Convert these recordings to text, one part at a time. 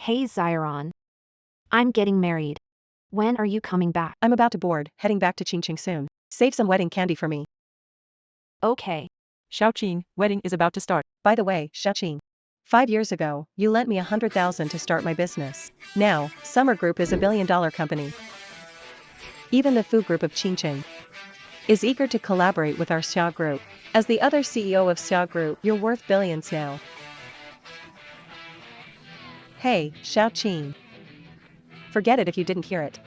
Hey Zyron. I'm getting married. When are you coming back? I'm about to board, heading back to Chingching soon. Save some wedding candy for me. Okay. Xiaoqing, wedding is about to start. By the way, Xiaoqing. 5 years ago, you lent me 100,000 to start my business. Now, Summer Group is a billion-dollar company. Even the food group of Chingching is eager to collaborate with our Xia Group. As the other CEO of Xia Group, you're worth billions now. Hey, Xiaoqing. Forget it if you didn't hear it.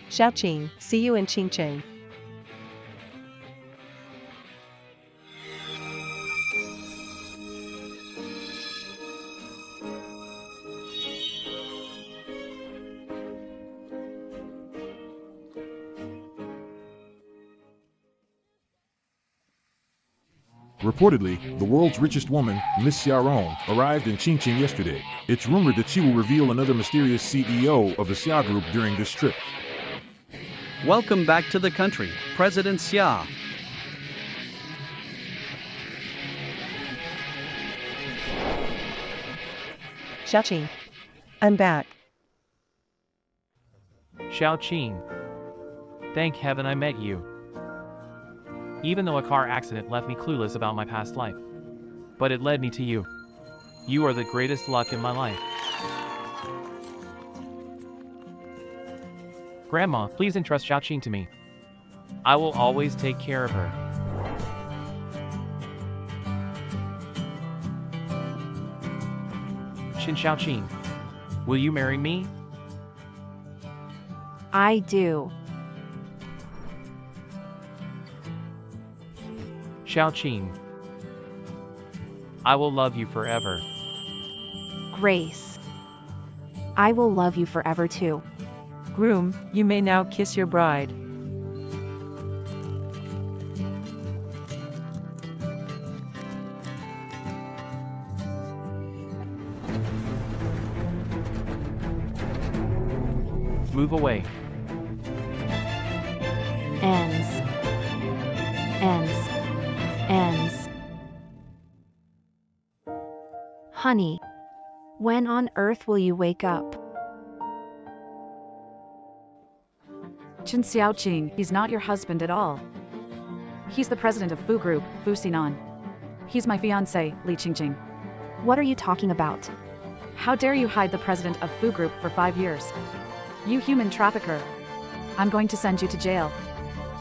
Xiaoqing, see you in Chingching. Reportedly, the world's richest woman, Miss Xiaorong, arrived in Chingching yesterday. It's rumored that she will reveal another mysterious CEO of the Xia Group during this trip. Welcome back to the country, President Xia. Xiaoqing. I'm back. Xiaoqing. Thank heaven I met you. Even though a car accident left me clueless about my past life. But it led me to you. You are the greatest luck in my life. Grandma, please entrust Xiaoqing to me. I will always take care of her. Xiaoqing, will you marry me? I do. Xiaoqing, I will love you forever. Grace. I will love you forever too. Groom, you may now kiss your bride. Move away. Ends. Honey. When on earth will you wake up? Chen Xiaoqing, he's not your husband at all. He's the president of Fu Group, Fu Sinan. He's my fiancé, Li Chingching. What are you talking about? How dare you hide the president of Fu Group for 5 years? You human trafficker. I'm going to send you to jail.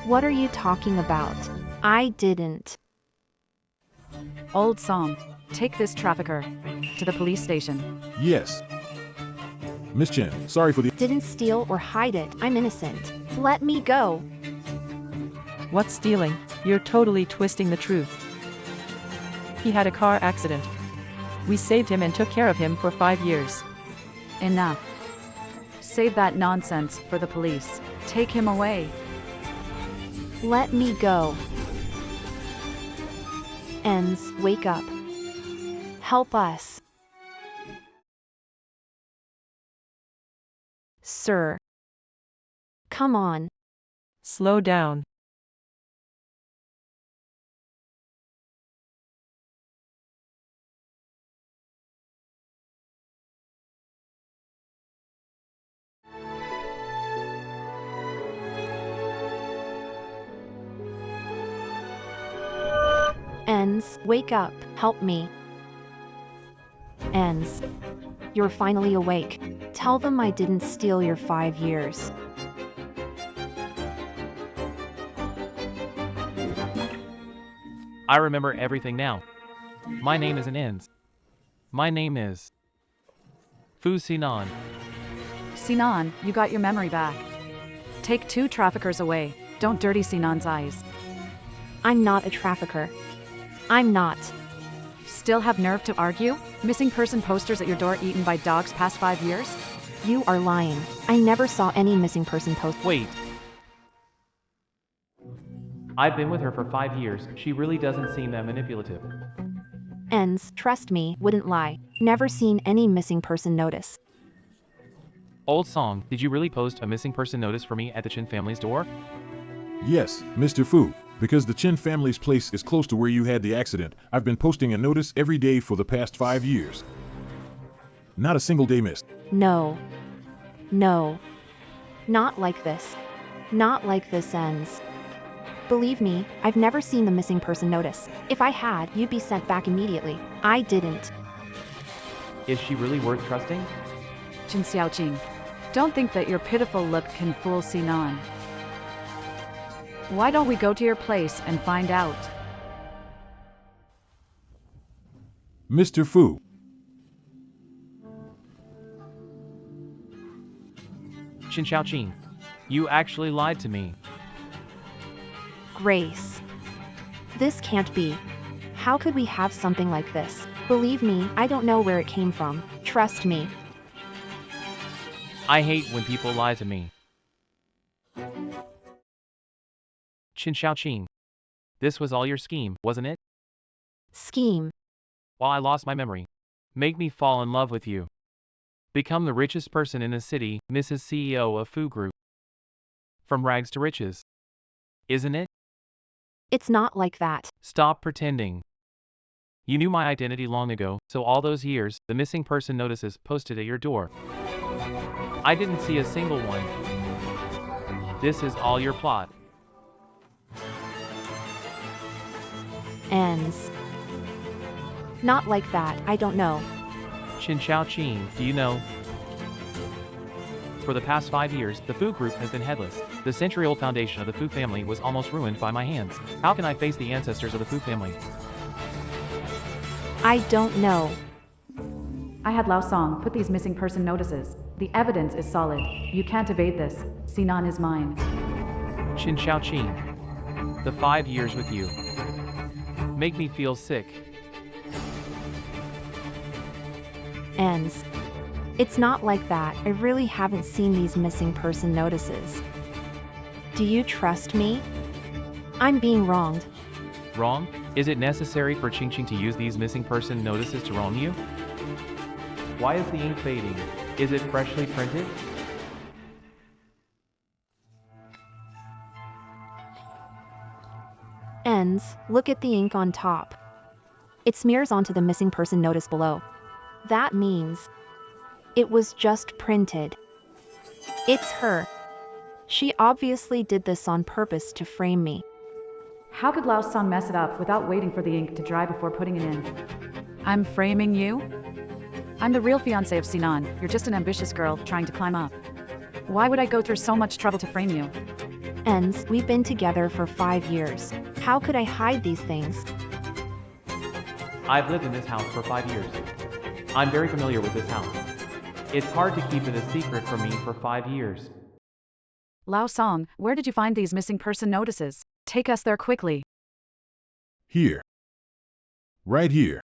What are you talking about? I didn't. Old Psalm, take this trafficker to the police station. Yes. Miss Chen, sorry for the... Didn't steal or hide it. I'm innocent. Let me go. What's stealing? You're totally twisting the truth. He had a car accident. We saved him and took care of him for 5 years. Enough. Save that nonsense for the police. Take him away. Let me go. Ends, wake up. Help us. Sir. Come on. Slow down. Ends, wake up, help me. Ends. You're finally awake. Tell them I didn't steal your 5 years. I remember everything now. My name isn't Ends. My name is... Fu Sinan. Sinan, you got your memory back. Take 2 traffickers away. Don't dirty Sinan's eyes. I'm not a trafficker. I'm not. Still have nerve to argue? Missing person posters at your door eaten by dogs past 5 years? You are lying. I never saw any missing person post. Wait. I've been with her for 5 years. She really doesn't seem that manipulative. Ends, trust me, wouldn't lie. Never seen any missing person notice. Old Song, did you really post a missing person notice for me at the Chen family's door? Yes, Mr. Fu. Because the Chen family's place is close to where you had the accident, I've been posting a notice every day for the past 5 years. Not a single day missed. No. No. Not like this. Not like this ends. Believe me, I've never seen the missing person notice. If I had, you'd be sent back immediately. I didn't. Is she really worth trusting? Chingching. Don't think that your pitiful look can fool Sinan. Why don't we go to your place and find out? Mr. Fu. Chingching. You actually lied to me. Grace. This can't be. How could we have something like this? Believe me, I don't know where it came from. Trust me. I hate when people lie to me. Chingching. This was all your scheme, wasn't it? Scheme. While I lost my memory. Make me fall in love with you. Become the richest person in the city, Mrs. CEO of Fu Group. From rags to riches. Isn't it? It's not like that. Stop pretending. You knew my identity long ago, so all those years, the missing person notices posted at your door. I didn't see a single one. This is all your plot. Ends. Not like that, I don't know. Chingching, do you know? For the past 5 years, the Fu Group has been headless. The century-old foundation of the Fu family was almost ruined by my hands. How can I face the ancestors of the Fu family? I don't know. I had Lao Song put these missing person notices. The evidence is solid. You can't evade this. Sinan is mine. Chingching. The 5 years with you. Make me feel sick. Ends. It's not like that. I really haven't seen these missing person notices. Do you trust me? I'm being wronged. Wrong? Is it necessary for Chingching to use these missing person notices to wrong you? Why is the ink fading? Is it freshly printed? Ends. Look at the ink on top. It smears onto the missing person notice below. That means it was just printed. It's her. She obviously did this on purpose to frame me. How could Lao Song mess it up without waiting for the ink to dry before putting it in? I'm framing you? I'm the real fiancé of Sinan. You're just an ambitious girl trying to climb up. Why would I go through so much trouble to frame you? Ends. We've been together for 5 years. How could I hide these things? I've lived in this house for 5 years. I'm very familiar with this house. It's hard to keep it a secret from me for 5 years. Lao Song, where did you find these missing person notices? Take us there quickly. Here. Right here.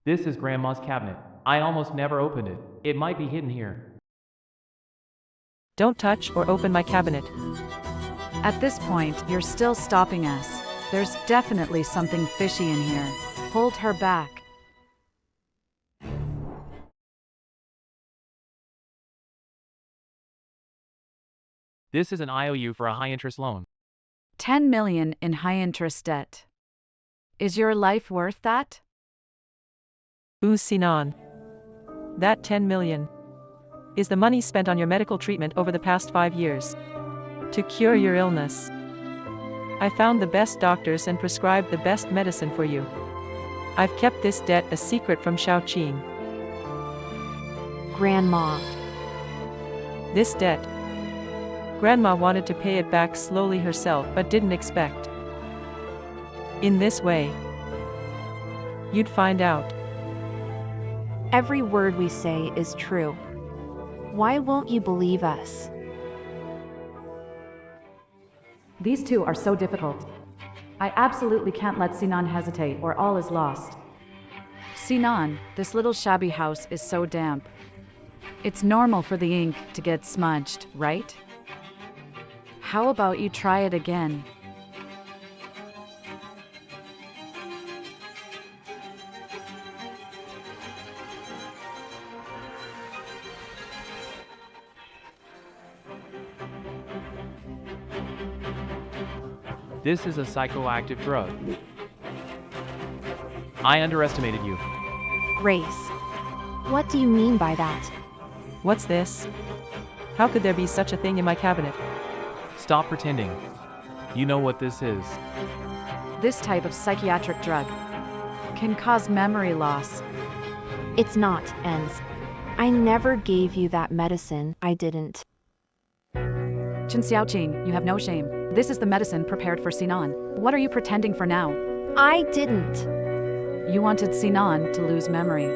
This is Grandma's cabinet. I almost never opened it. It might be hidden here. Don't touch or open my cabinet. At this point, you're still stopping us. There's definitely something fishy in here. Hold her back. This is an IOU for a high-interest loan. 10 million in high-interest debt. Is your life worth that? Ooh, Sinan. That 10 million is the money spent on your medical treatment over the past 5 years. To cure your illness. I found the best doctors and prescribed the best medicine for you. I've kept this debt a secret from Chingching. Grandma. This debt. Grandma wanted to pay it back slowly herself but didn't expect. In this way, you'd find out. Every word we say is true. Why won't you believe us? These two are so difficult. I absolutely can't let Sinan hesitate or all is lost. Sinan, this little shabby house is so damp. It's normal for the ink to get smudged, right? How about you try it again? This is a psychoactive drug. I underestimated you. Race. What do you mean by that? What's this? How could there be such a thing in my cabinet? Stop pretending. You know what this is. This type of psychiatric drug can cause memory loss. It's not, Ens. I never gave you that medicine, I didn't. Chingching, you have no shame. This is the medicine prepared for Sinan. What are you pretending for now? I didn't. You wanted Sinan to lose memory.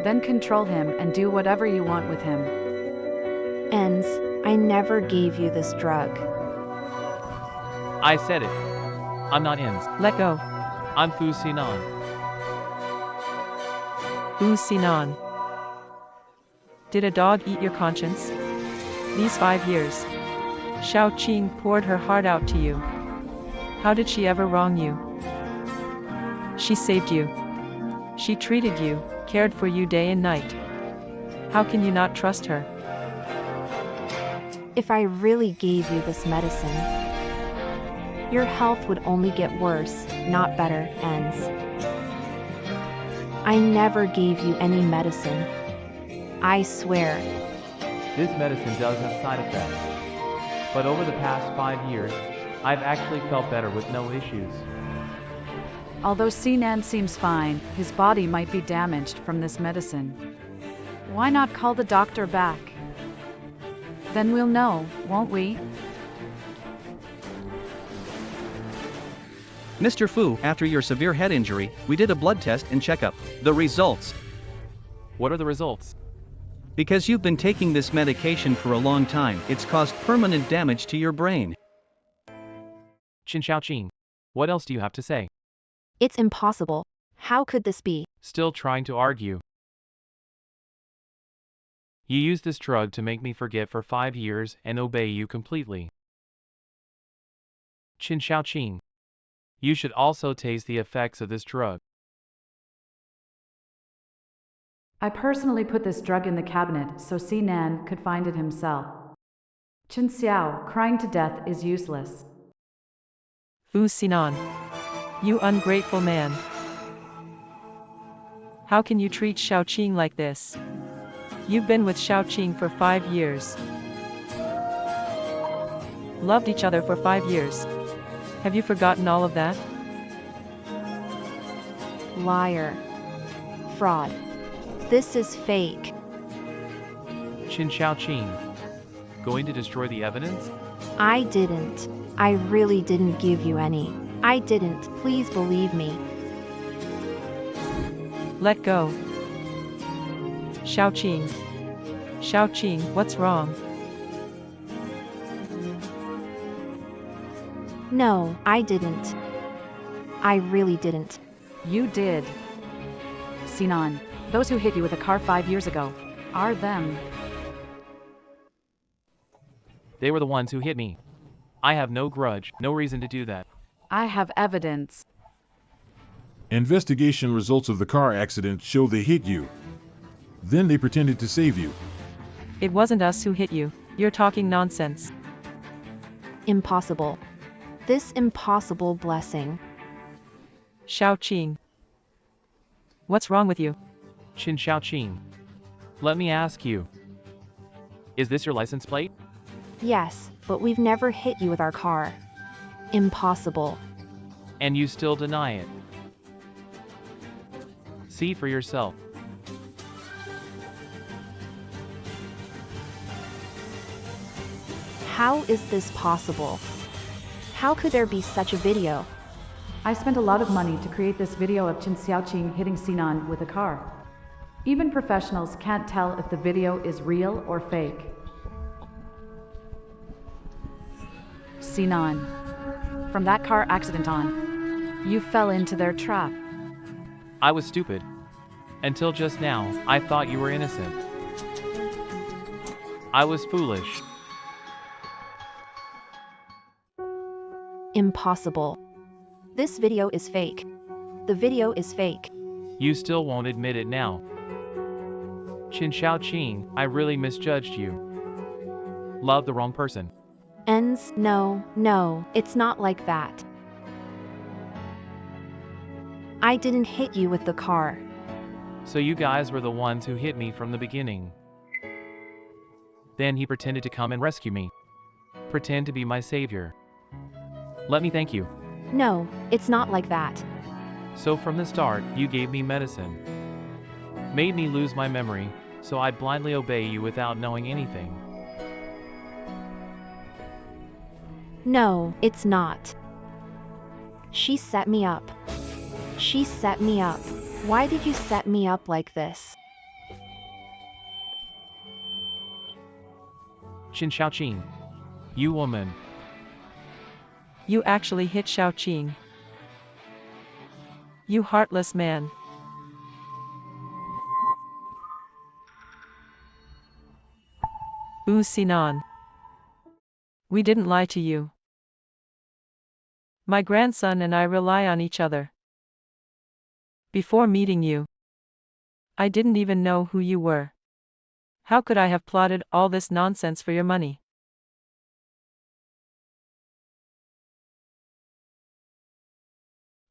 Then control him and do whatever you want with him. Ens, I never gave you this drug. I said it. I'm not Ens. Let go. I'm Fu Sinan. Ooh, Sinan. Did a dog eat your conscience? These 5 years. Chingching poured her heart out to you. How did she ever wrong you? She saved you. She treated you, cared for you day and night. How can you not trust her? If I really gave you this medicine, your health would only get worse, not better, Ens. I never gave you any medicine. I swear. This medicine does have side effects. But over the past 5 years, I've actually felt better with no issues. Although Sinan seems fine, his body might be damaged from this medicine. Why not call the doctor back? Then we'll know, won't we? Mr. Fu, after your severe head injury, we did a blood test and checkup. The results. What are the results? Because you've been taking this medication for a long time, it's caused permanent damage to your brain. Chingching. What else do you have to say? It's impossible. How could this be? Still trying to argue. You used this drug to make me forget for 5 years and obey you completely. Chingching. You should also taste the effects of this drug. I personally put this drug in the cabinet so Sinan could find it himself. Chen Xiao crying to death is useless. Fu Sinan. You ungrateful man. How can you treat Chingching like this? You've been with Chingching for 5 years. Loved each other for 5 years. Have you forgotten all of that? Liar. Fraud. This is fake. Chingching. Going to destroy the evidence? I didn't. I really didn't give you any. I didn't. Please believe me. Let go. Chingching. Chingching, what's wrong? No, I didn't. I really didn't. You did. Sinan, those who hit you with a car 5 years ago, are them. They were the ones who hit me. I have no grudge, no reason to do that. I have evidence. Investigation results of the car accident show they hit you. Then they pretended to save you. It wasn't us who hit you. You're talking nonsense. Impossible. This impossible blessing. Chingching. What's wrong with you? Chingching. Let me ask you. Is this your license plate? Yes, but we've never hit you with our car. Impossible. And you still deny it. See for yourself. How is this possible? How could there be such a video? I spent a lot of money to create this video of Chen Xiaoqing hitting Sinan with a car. Even professionals can't tell if the video is real or fake. Sinan, from that car accident on, you fell into their trap. I was stupid. Until just now, I thought you were innocent. I was foolish. Impossible. This video is fake. The video is fake. You still won't admit it now. Chingching, I really misjudged you. Loved the wrong person. Ens, no, it's not like that. I didn't hit you with the car. So you guys were the ones who hit me from the beginning. Then he pretended to come and rescue me. Pretend to be my savior. Let me thank you. No, it's not like that. So from the start, you gave me medicine. Made me lose my memory, so I'd blindly obey you without knowing anything. No, it's not. She set me up. She set me up. Why did you set me up like this? Chingching. You woman. You actually hit Chingching. You heartless man. Ooh, Sinan. We didn't lie to you. My grandson and I rely on each other. Before meeting you, I didn't even know who you were. How could I have plotted all this nonsense for your money?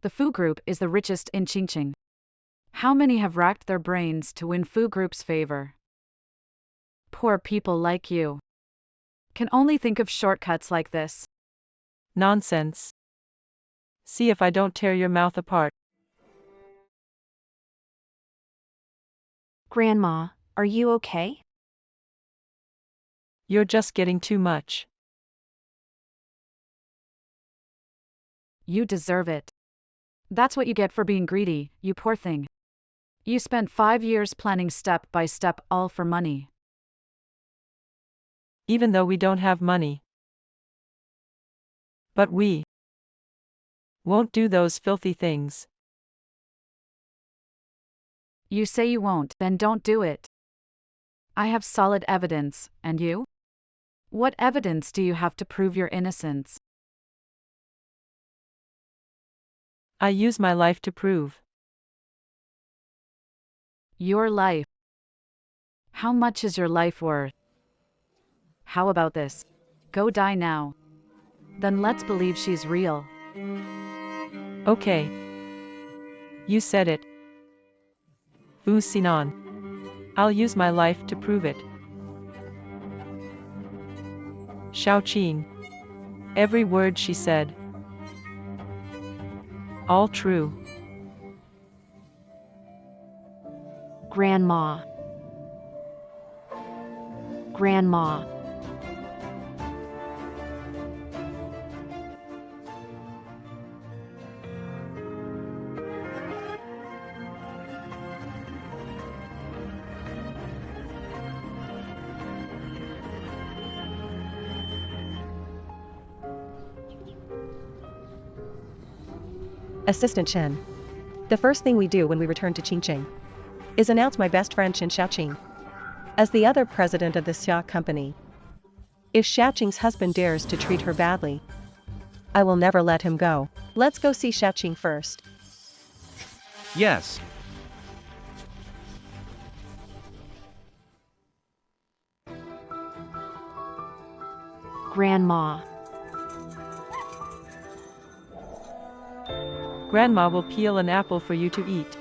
The Fu Group is the richest in Chingching. How many have racked their brains to win Fu Group's favor? Poor people like you can only think of shortcuts like this. Nonsense. See if I don't tear your mouth apart. Grandma, are you okay? You're just getting too much. You deserve it. That's what you get for being greedy, you poor thing. You spent 5 years planning step by step, all for money. Even though we don't have money. But we won't do those filthy things. You say you won't, then don't do it. I have solid evidence, and you? What evidence do you have to prove your innocence? I use my life to prove. Your life. How much is your life worth? How about this? Go die now. Then let's believe she's real. Okay. You said it. Ooh, Sinan. I'll use my life to prove it. Chingching. Every word she said. All true. Grandma. Grandma. Assistant Chen. The first thing we do when we return to Chingching is announce my best friend Chen Xiaoqing as the other president of the Xia company. If Xiaoqing's husband dares to treat her badly, I will never let him go. Let's go see Xiaoqing first. Yes. Grandma. Grandma will peel an apple for you to eat.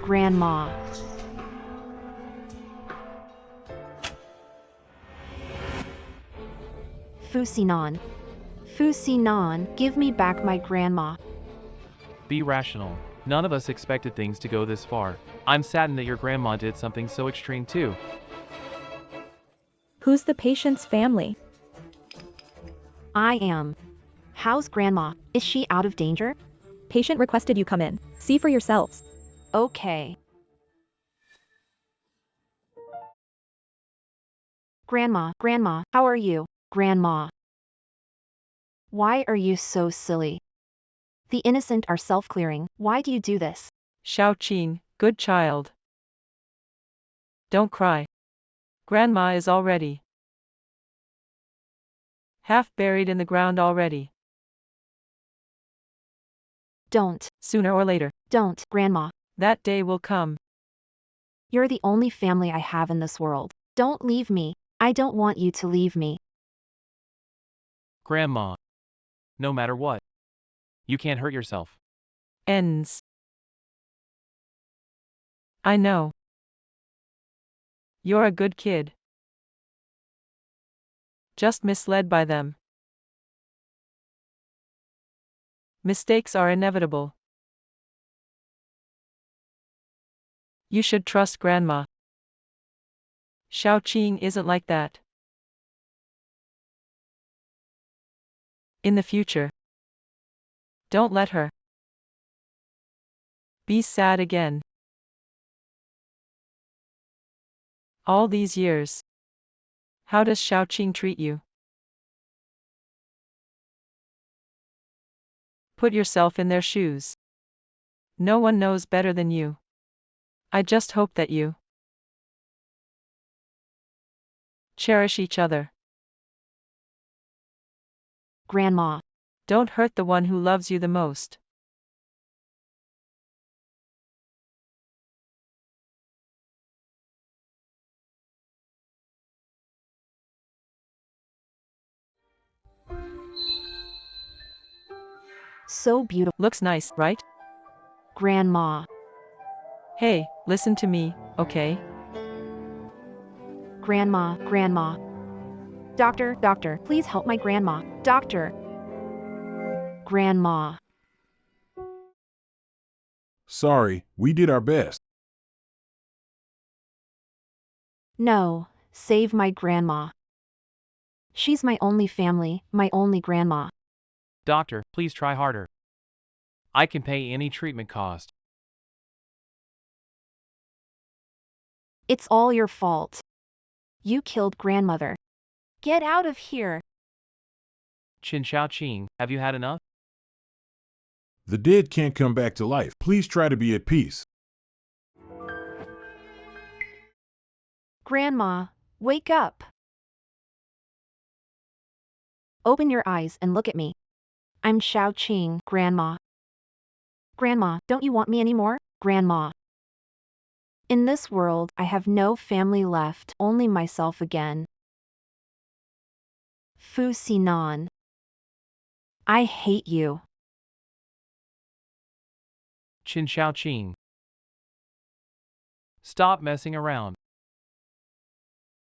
Grandma. Sinan. Sinan, give me back my grandma. Be rational. None of us expected things to go this far. I'm saddened that your grandma did something so extreme too. Who's the patient's family? I am. How's grandma? Is she out of danger? Patient requested you come in. See for yourselves. Okay. Grandma, how are you? Grandma. Why are you so silly? The innocent are self-clearing. Why do you do this? Xiaoqing, good child. Don't cry. Grandma is already half buried in the ground already. Don't. Sooner or later, Don't, Grandma. that day will come. You're the only family I have in this world. Don't leave me. I don't want you to leave me. Grandma. No matter what. You can't hurt yourself. Ends. I know. You're a good kid. Just misled by them. Mistakes are inevitable. You should trust Grandma. Chingching isn't like that. In the future, don't let her be sad again. All these years, how does Chingching treat you? Put yourself in their shoes. No one knows better than you. I just hope that you cherish each other. Grandma. Don't hurt the one who loves you the most. So beautiful. Looks nice, right? Grandma. Hey, listen to me, okay? Grandma, grandma. Doctor, doctor, please help my grandma. Doctor. Grandma. Sorry, we did our best. No, save my grandma. She's my only family, my only grandma. Doctor, please try harder. I can pay any treatment cost. It's all your fault. You killed grandmother. Get out of here. Chingching, have you had enough? The dead can't come back to life. Please try to be at peace. Grandma, wake up. Open your eyes and look at me. I'm Chingching, Grandma. Grandma, don't you want me anymore? Grandma. In this world, I have no family left, only myself again. Sinan. I hate you. Chingching. Stop messing around.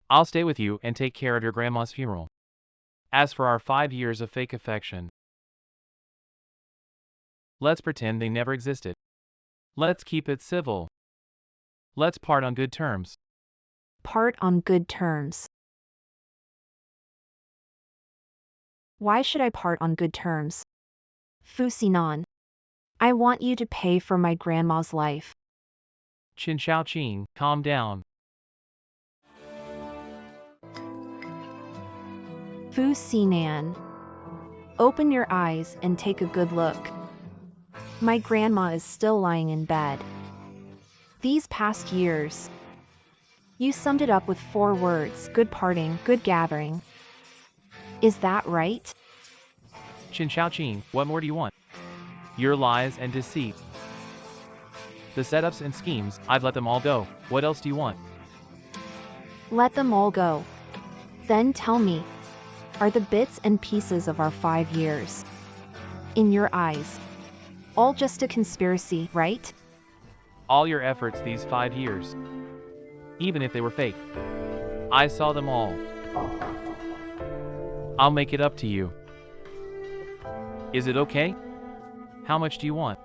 I'll stay with you and take care of your grandma's funeral. As for our 5 years of fake affection, let's pretend they never existed. Let's keep it civil. Let's part on good terms. Part on good terms. Why should I part on good terms? Sinan. I want you to pay for my grandma's life. Chingching, calm down. Sinan. Open your eyes and take a good look. My grandma is still lying in bed. These past years. You summed it up with 4 words: good parting, good gathering. Is that right? Chingching, what more do you want? Your lies and deceit. The setups and schemes, I've let them all go. What else do you want? Let them all go. Then tell me, are the bits and pieces of our 5 years, in your eyes, all just a conspiracy, right? All your efforts these 5 years. Even if they were fake. I saw them all. I'll make it up to you. Is it okay? How much do you want?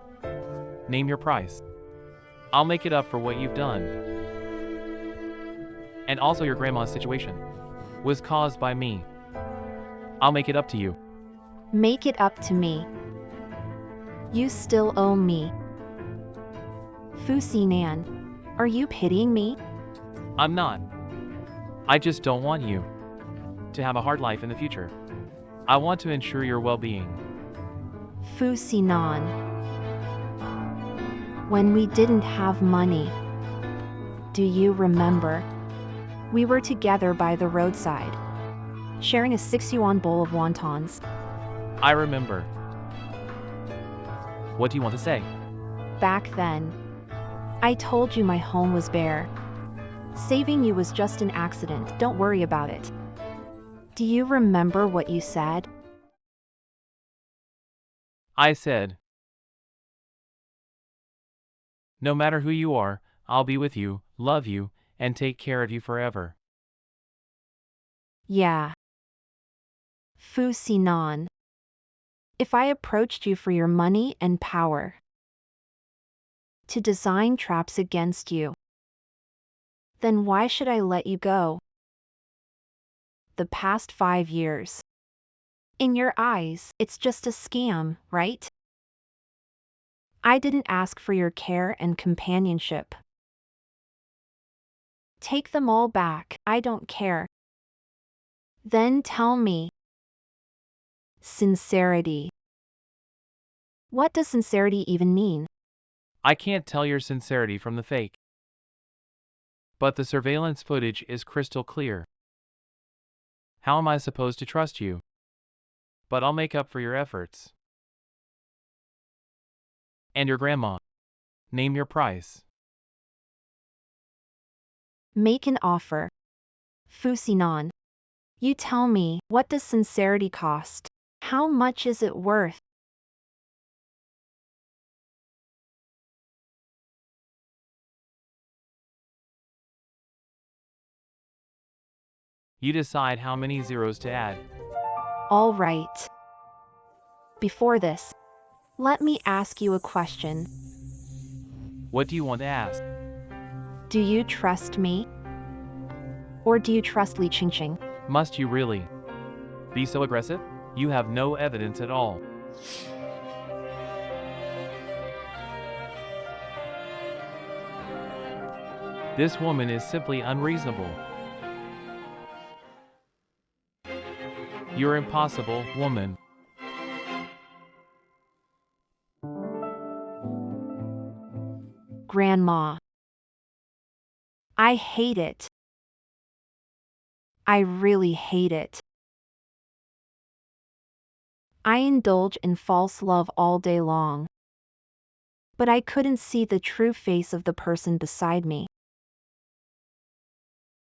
Name your price. I'll make it up for what you've done. And also your grandma's situation was caused by me. I'll make it up to you. Make it up to me. You still owe me. Sinan, are you pitying me? I'm not. I just don't want you to have a hard life in the future. I want to ensure your well-being. Sinan. When we didn't have money. Do you remember? We were together by the roadside, sharing a 6 yuan bowl of wontons. I remember. What do you want to say? Back then, I told you my home was bare. Saving you was just an accident, don't worry about it. Do you remember what you said? I said, no matter who you are, I'll be with you, love you, and take care of you forever. Yeah. Sinan. If I approached you for your money and power, to design traps against you, then why should I let you go? The past 5 years. In your eyes, it's just a scam, right? I didn't ask for your care and companionship. Take them all back, I don't care. Then tell me. Sincerity. What does sincerity even mean? I can't tell your sincerity from the fake. But the surveillance footage is crystal clear. How am I supposed to trust you? But I'll make up for your efforts. And your grandma. Name your price. Make an offer. Sinan. You tell me, what does sincerity cost? How much is it worth? You decide how many zeros to add. All right. Before this, let me ask you a question. What do you want to ask? Do you trust me? Or do you trust Li Chingching? Must you really be so aggressive? You have no evidence at all. This woman is simply unreasonable. You're impossible, woman. Grandma. I hate it. I really hate it. I indulge in false love all day long. But I couldn't see the true face of the person beside me.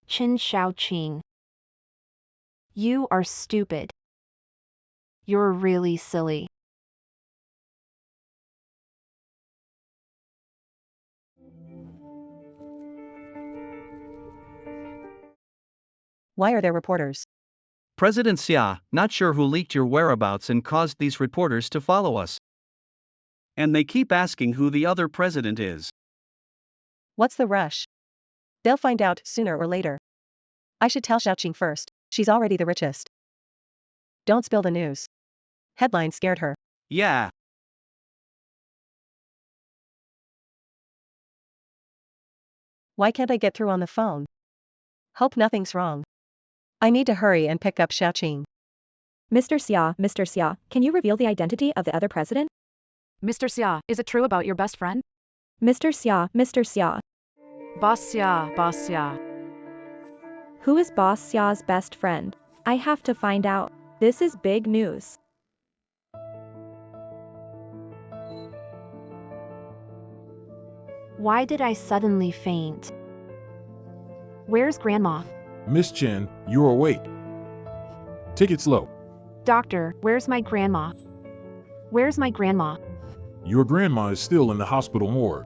Chingching. You are stupid. You're really silly. Why are there reporters? President Xia, not sure who leaked your whereabouts and caused these reporters to follow us. And they keep asking who the other president is. What's the rush? They'll find out sooner or later. I should tell Xiaoqing first, she's already the richest. Don't spill the news. Headline scared her. Yeah. Why can't I get through on the phone? Hope nothing's wrong. I need to hurry and pick up Xiaoqing. Mr. Xia, can you reveal the identity of the other president? Mr. Xia, is it true about your best friend? Mr. Xia. Boss Xia. Who is Boss Xia's best friend? I have to find out. This is big news. Why did I suddenly faint? Where's Grandma? Miss Chen, you're awake. Take it slow. Doctor, where's my grandma? Where's my grandma? Your grandma is still in the hospital morgue.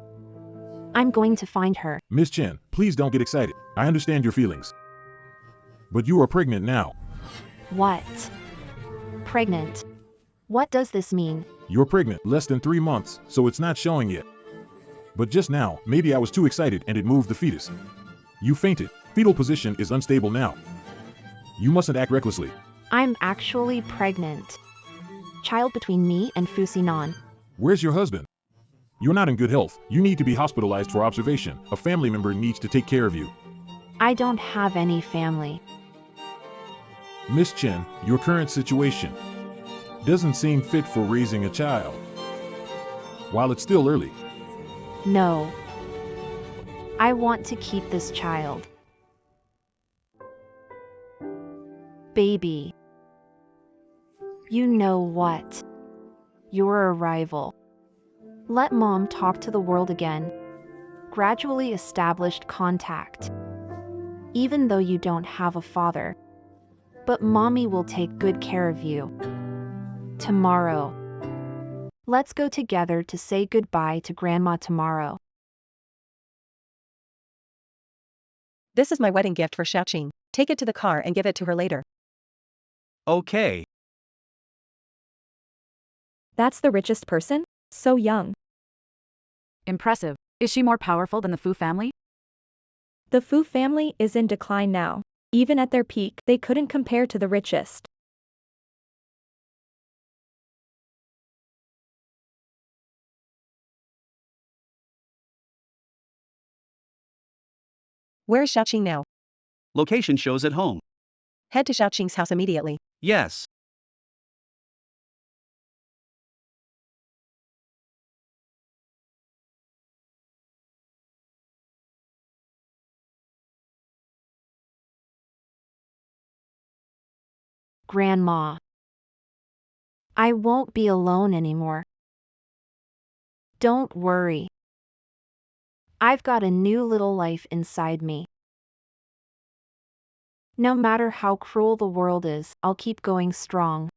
I'm going to find her. Miss Chen, please don't get excited. I understand your feelings. But you are pregnant now. What? Pregnant? What does this mean? You're pregnant less than 3 months, so it's not showing yet. But just now, maybe I was too excited and it moved the fetus. You fainted. Fetal position is unstable now. You mustn't act recklessly. I'm actually pregnant. Child between me and Sinan. Where's your husband? You're not in good health. You need to be hospitalized for observation. A family member needs to take care of you. I don't have any family. Miss Chen, your current situation doesn't seem fit for raising a child. While it's still early. No. I want to keep this child. Baby. You know what? Your arrival. Let Mom talk to the world again. Gradually established contact. Even though you don't have a father. But Mommy will take good care of you. Tomorrow. Let's go together to say goodbye to Grandma tomorrow. This is my wedding gift for Chingching. Take it to the car and give it to her later. Okay. That's the richest person? So young. Impressive. Is she more powerful than the Fu family? The Fu family is in decline now. Even at their peak, they couldn't compare to the richest. Where is Chingching now? Location shows at home. Head to Chingching's house immediately. Yes. Grandma. I won't be alone anymore. Don't worry. I've got a new little life inside me. No matter how cruel the world is, I'll keep going strong.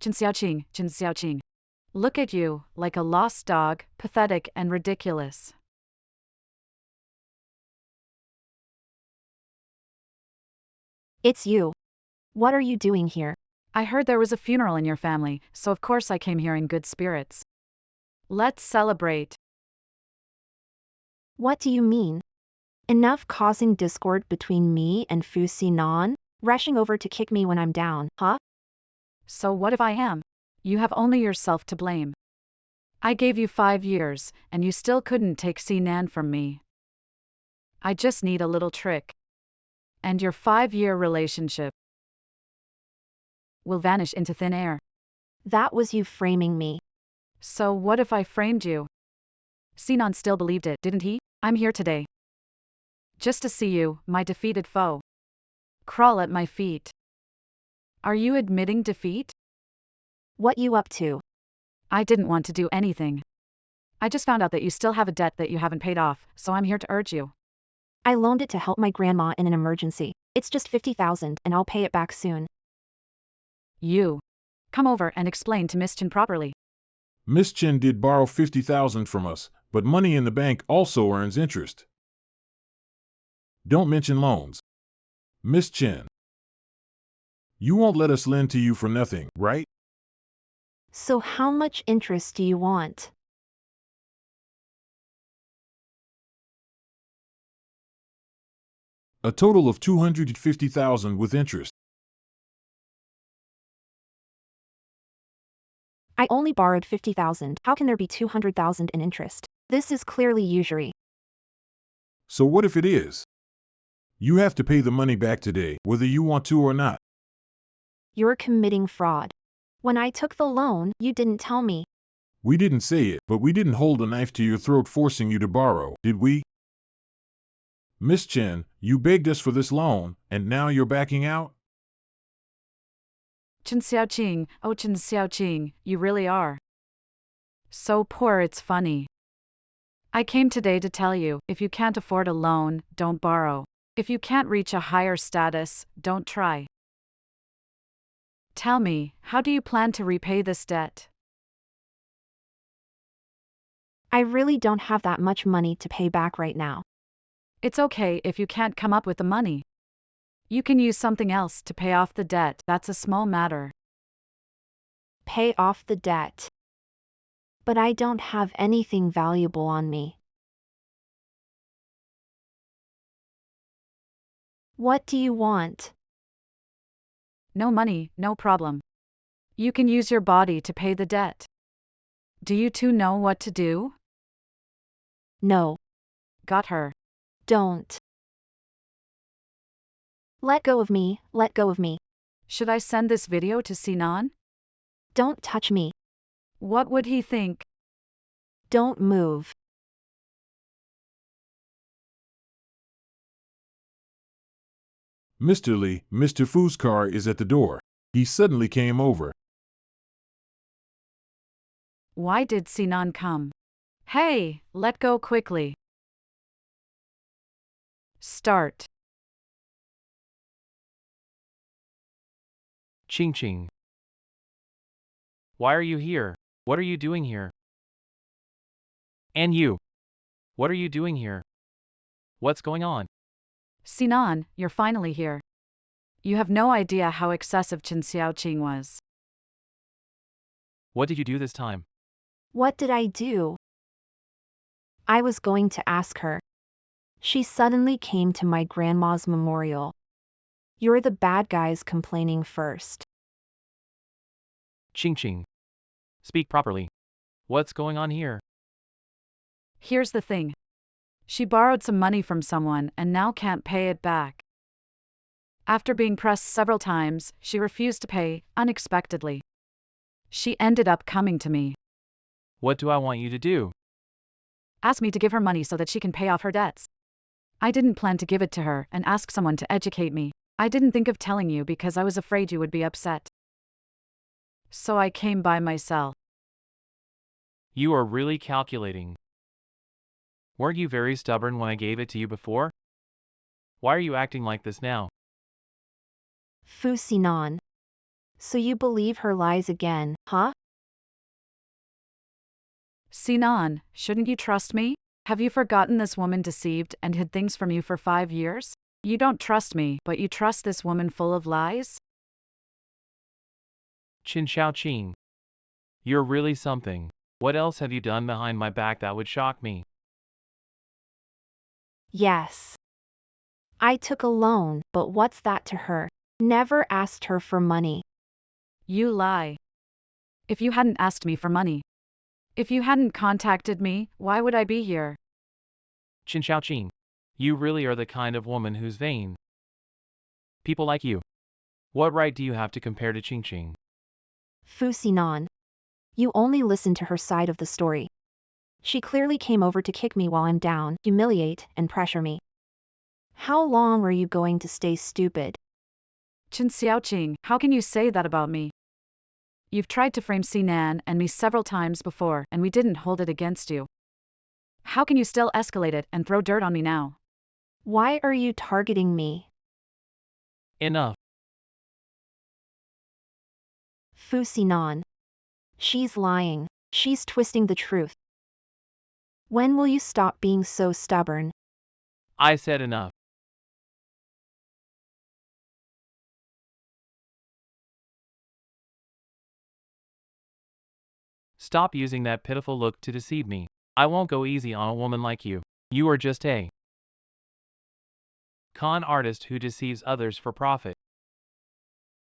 Chingching. Look at you, like a lost dog, pathetic and ridiculous. It's you. What are you doing here? I heard there was a funeral in your family, so of course I came here in good spirits. Let's celebrate. What do you mean? Enough causing discord between me and Fu Sinan, rushing over to kick me when I'm down, huh? So what if I am? You have only yourself to blame. I gave you 5 years, and you still couldn't take Sinan from me. I just need a little trick. And your 5-year relationship will vanish into thin air. That was you framing me. So what if I framed you? Sinan still believed it, didn't he? I'm here today. Just to see you, my defeated foe. Crawl at my feet. Are you admitting defeat? What you up to? I didn't want to do anything. I just found out that you still have a debt that you haven't paid off, so I'm here to urge you. I loaned it to help my grandma in an emergency. It's just 50,000 and I'll pay it back soon. You. Come over and explain to Miss Chen properly. Miss Chen did borrow 50,000 from us, but money in the bank also earns interest. Don't mention loans. Miss Chen. You won't let us lend to you for nothing, right? So how much interest do you want? A total of 250,000 with interest. I only borrowed 50,000. How can there be 200,000 in interest? This is clearly usury. So what if it is? You have to pay the money back today, whether you want to or not. You're committing fraud. When I took the loan, you didn't tell me. We didn't say it, but we didn't hold a knife to your throat forcing you to borrow, did we? Miss Chen, you begged us for this loan, and now you're backing out? Chingching, you really are. So poor it's funny. I came today to tell you, if you can't afford a loan, don't borrow. If you can't reach a higher status, don't try. Tell me, how do you plan to repay this debt? I really don't have that much money to pay back right now. It's okay if you can't come up with the money. You can use something else to pay off the debt. That's a small matter. Pay off the debt. But I don't have anything valuable on me. What do you want? No money, no problem. You can use your body to pay the debt. Do you two know what to do? No. Got her. Don't. Let go of me, let go of me. Should I send this video to Sinan? Don't touch me. What would he think? Don't move. Mr. Lee, Mr. Fu's car is at the door. He suddenly came over. Why did Sinan come? Hey, let go quickly. Start. Chingching. Why are you here? What are you doing here? And you. What are you doing here? What's going on? Sinan, you're finally here. You have no idea how excessive Chingching was. What did you do this time? What did I do? I was going to ask her. She suddenly came to my grandma's memorial. You're the bad guys complaining first. Chingching. Speak properly. What's going on here? Here's the thing. She borrowed some money from someone and now can't pay it back. After being pressed several times, she refused to pay, unexpectedly. She ended up coming to me. What do I want you to do? Asked me to give her money so that she can pay off her debts. I didn't plan to give it to her and ask someone to educate me. I didn't think of telling you because I was afraid you would be upset. So I came by myself. You are really calculating. Weren't you very stubborn when I gave it to you before? Why are you acting like this now? Sinan. So you believe her lies again, huh? Sinan, shouldn't you trust me? Have you forgotten this woman deceived and hid things from you for 5 years? You don't trust me, but you trust this woman full of lies? Ching. You're really something. What else have you done behind my back that would shock me? Yes. I took a loan, but what's that to her? Never asked her for money. You lie. If you hadn't asked me for money, if you hadn't contacted me, why would I be here? Ching. You really are the kind of woman who's vain. People like you. What right do you have to compare to Chingching? Sinan. You only listen to her side of the story. She clearly came over to kick me while I'm down, humiliate, and pressure me. How long are you going to stay stupid? Ching, how can you say that about me? You've tried to frame Sinan and me several times before, and we didn't hold it against you. How can you still escalate it and throw dirt on me now? Why are you targeting me? Enough. Sinan. She's lying. She's twisting the truth. When will you stop being so stubborn? I said enough. Stop using that pitiful look to deceive me. I won't go easy on a woman like you. You are just a con artist who deceives others for profit.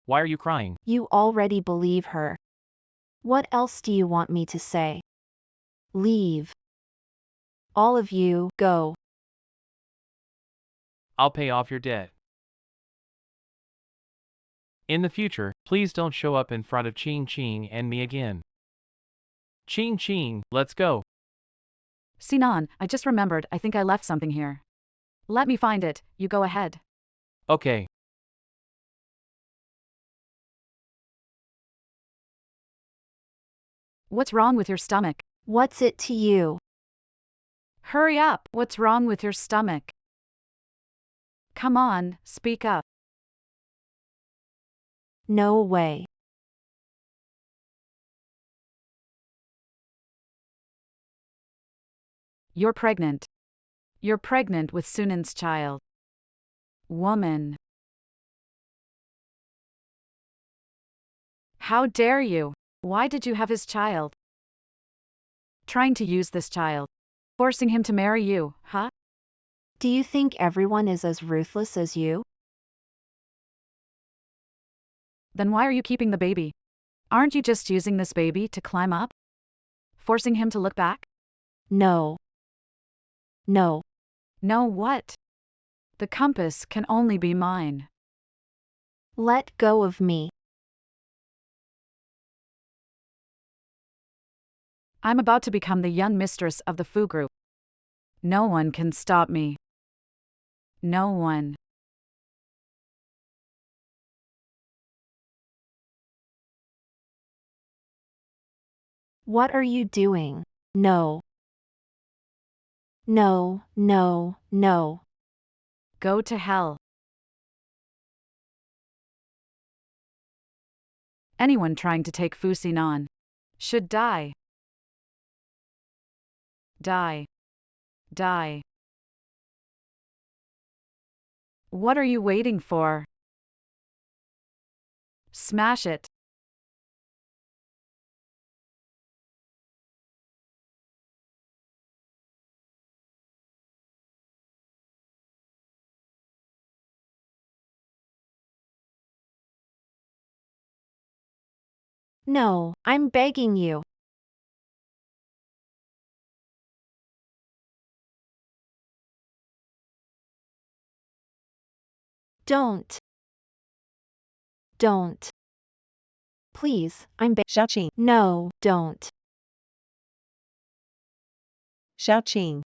Why are you crying? You already believe her. What else do you want me to say? Leave. All of you, go. I'll pay off your debt. In the future, please don't show up in front of Ching and me again. Ching, let's go. Sinan, I just remembered, I think I left something here. Let me find it, you go ahead. Okay. What's wrong with your stomach? What's it to you? Hurry up, what's wrong with your stomach? Come on, speak up. No way. You're pregnant. You're pregnant with Sunan's child. Woman. How dare you? Why did you have his child? Trying to use this child. Forcing him to marry you, huh? Do you think everyone is as ruthless as you? Then why are you keeping the baby? Aren't you just using this baby to climb up? Forcing him to look back? No. No. No what? The compass can only be mine. Let go of me. I'm about to become the young mistress of the Fu group. No one can stop me. No one. What are you doing? No. No. Go to hell. Anyone trying to take Fu Sinan should die. Die. Die. What are you waiting for? Smash it. No, I'm begging you. Don't. Don't. Please, I'm Shouching. No, don't. Shouching.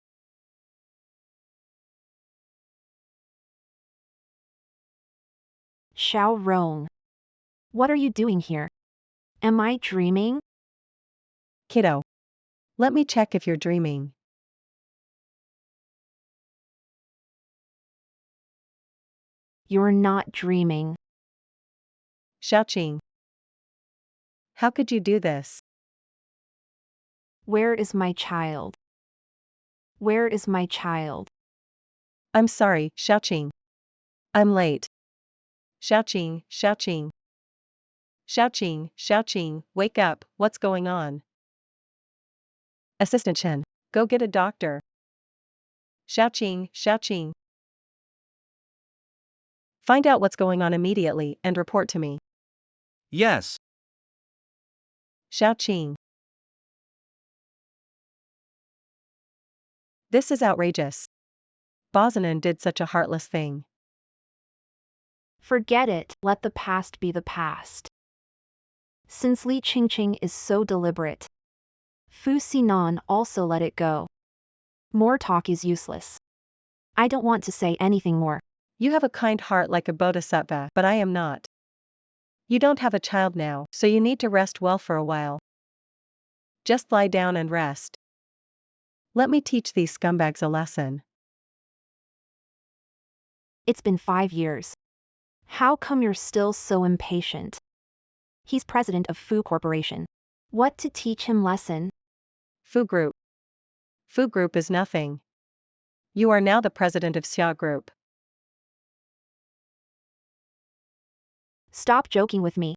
Xiao Rong. What are you doing here? Am I dreaming? Kiddo. Let me check if you're dreaming. You're not dreaming. Shouching. How could you do this? Where is my child? Where is my child? I'm sorry, Shouching. I'm late. Shouching, Shouching. Shouching, Shouching, wake up, what's going on? Assistant Chen, go get a doctor. Shouching, Shouching. Find out what's going on immediately and report to me. Yes. Shouching. This is outrageous. Sinan did such a heartless thing. Forget it, let the past be the past. Since Li Chingching is so deliberate, Fu Sinan also let it go. More talk is useless. I don't want to say anything more. You have a kind heart like a bodhisattva, but I am not. You don't have a child now, so you need to rest well for a while. Just lie down and rest. Let me teach these scumbags a lesson. It's been 5 years. How come you're still so impatient? He's president of Fu Corporation. What to teach him lesson? Fu Group. Fu Group is nothing. You are now the president of Xia Group. Stop joking with me.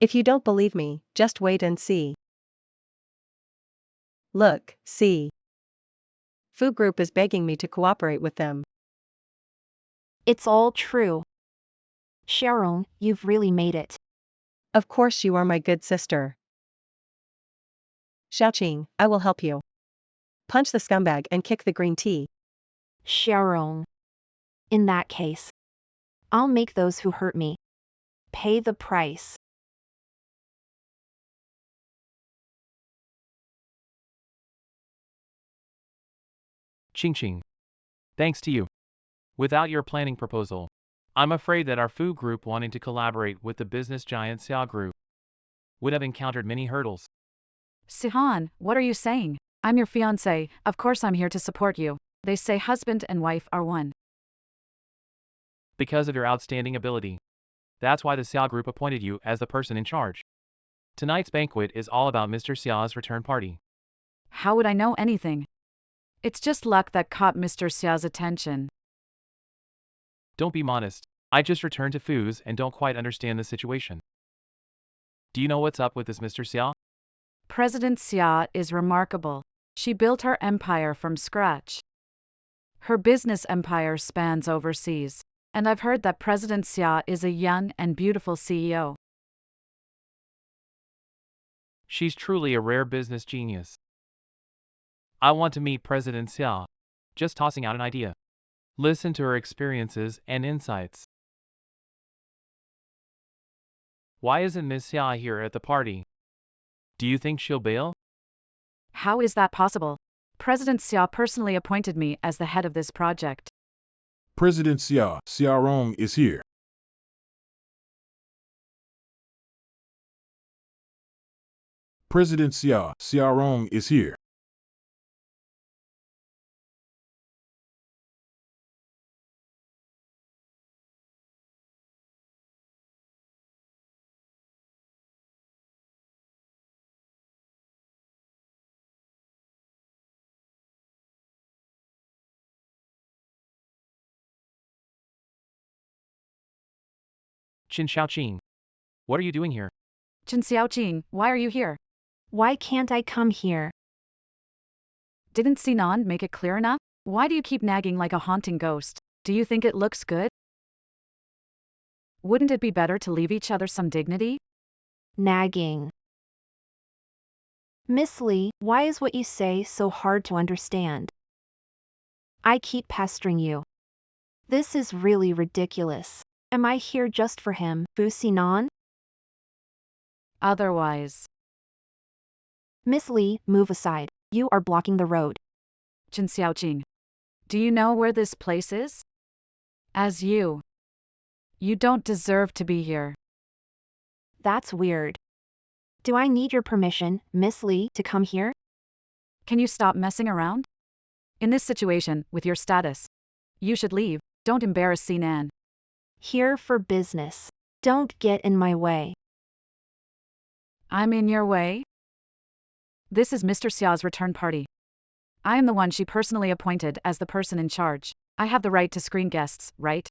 If you don't believe me, just wait and see. Look, see. Fu Group is begging me to cooperate with them. It's all true. Sharon, you've really made it. Of course you are my good sister. Shouching, I will help you. Punch the scumbag and kick the green tea. Sharon. In that case, I'll make those who hurt me pay the price. Chingching. Thanks to you. Without your planning proposal, I'm afraid that our food group wanting to collaborate with the business giant Xia Group would have encountered many hurdles. Sihan, what are you saying? I'm your fiancé, of course I'm here to support you. They say husband and wife are one. Because of your outstanding ability. That's why the Xia Group appointed you as the person in charge. Tonight's banquet is all about Mr. Xia's return party. How would I know anything? It's just luck that caught Mr. Xia's attention. Don't be modest. I just returned to Fu's and don't quite understand the situation. Do you know what's up with this Mr. Xia? President Xia is remarkable. She built her empire from scratch. Her business empire spans overseas. And I've heard that President Xia is a young and beautiful CEO. She's truly a rare business genius. I want to meet President Xia. Just tossing out an idea. Listen to her experiences and insights. Why isn't Miss Xia here at the party? Do you think she'll bail? How is that possible? President Xia personally appointed me as the head of this project. President Xia Rong is here. President Xia Rong is here. Chingching. What are you doing here? Chingching, why are you here? Why can't I come here? Didn't Sinan make it clear enough? Why do you keep nagging like a haunting ghost? Do you think it looks good? Wouldn't it be better to leave each other some dignity? Nagging. Miss Lee, why is what you say so hard to understand? I keep pestering you. This is really ridiculous. Am I here just for him, Sinan? Otherwise. Miss Lee, move aside. You are blocking the road. Chingching. Do you know where this place is? As you. You don't deserve to be here. That's weird. Do I need your permission, Miss Lee, to come here? Can you stop messing around? In this situation, with your status, you should leave. Don't embarrass Sinan. Here for business. Don't get in my way. I'm in your way? This is Mr. Xia's return party. I am the one she personally appointed as the person in charge. I have the right to screen guests, right?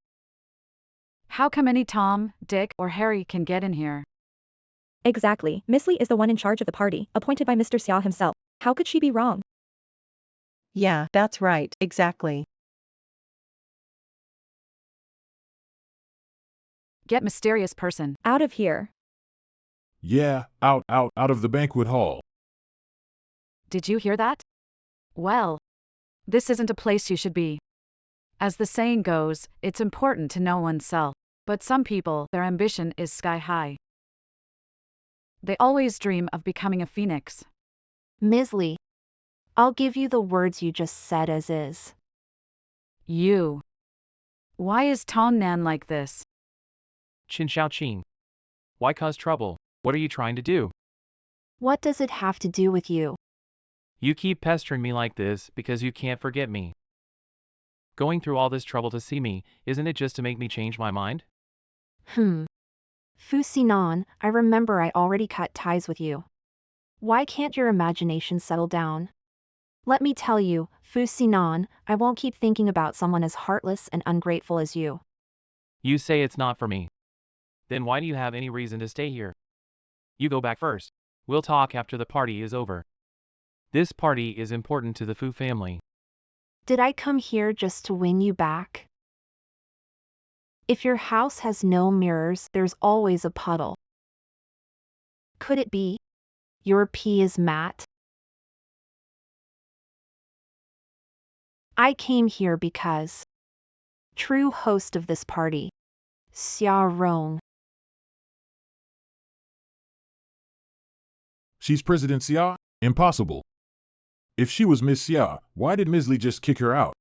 How come any Tom, Dick, or Harry can get in here? Exactly. Miss Lee is the one in charge of the party, appointed by Mr. Xia himself. How could she be wrong? Yeah, that's right, exactly. Get mysterious person. Out of here. Yeah, out of the banquet hall. Did you hear that? Well, this isn't a place you should be. As the saying goes, it's important to know oneself. But some people, their ambition is sky high. They always dream of becoming a phoenix. Miss Lee, I'll give you the words you just said as is. You. Why is Tong Nan like this? Chingching. Why cause trouble? What are you trying to do? What does it have to do with you? You keep pestering me like this because you can't forget me. Going through all this trouble to see me, isn't it just to make me change my mind? Sinan, I remember I already cut ties with you. Why can't your imagination settle down? Let me tell you, Sinan, I won't keep thinking about someone as heartless and ungrateful as you. You say it's not for me. Then why do you have any reason to stay here? You go back first. We'll talk after the party is over. This party is important to the Fu family. Did I come here just to win you back? If your house has no mirrors, there's always a puddle. Could it be? Your pee is matte? I came here because true host of this party, Xia Rong. She's President Xia? Impossible. If she was Miss Xia, why did Miss Lee just kick her out?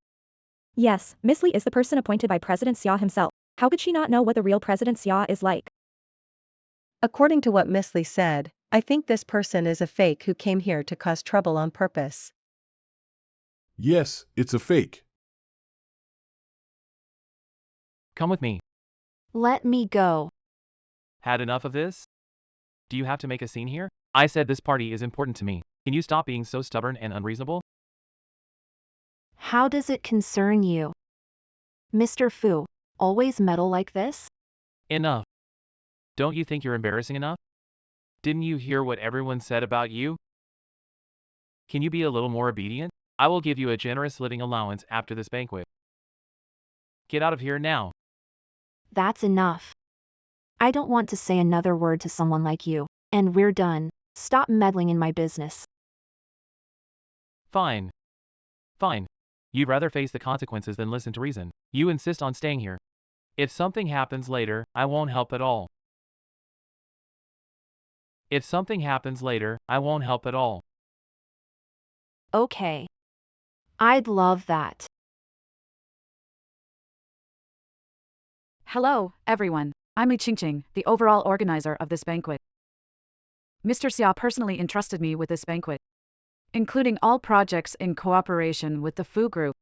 Yes, Miss Lee is the person appointed by President Xia himself. How could she not know what the real President Xia is like? According to what Miss Lee said, I think this person is a fake who came here to cause trouble on purpose. Yes, it's a fake. Come with me. Let me go. Had enough of this? Do you have to make a scene here? I said this party is important to me. Can you stop being so stubborn and unreasonable? How does it concern you? Mr. Fu, always meddle like this? Enough. Don't you think you're embarrassing enough? Didn't you hear what everyone said about you? Can you be a little more obedient? I will give you a generous living allowance after this banquet. Get out of here now. That's enough. I don't want to say another word to someone like you, and we're done. Stop meddling in my business. Fine. Fine. You'd rather face the consequences than listen to reason. You insist on staying here. If something happens later, I won't help at all. If something happens later, I won't help at all. Okay. I'd love that. Hello, everyone. I'm Chingching, the overall organizer of this banquet. Mr. Xia personally entrusted me with this banquet, including all projects in cooperation with the Fu Group.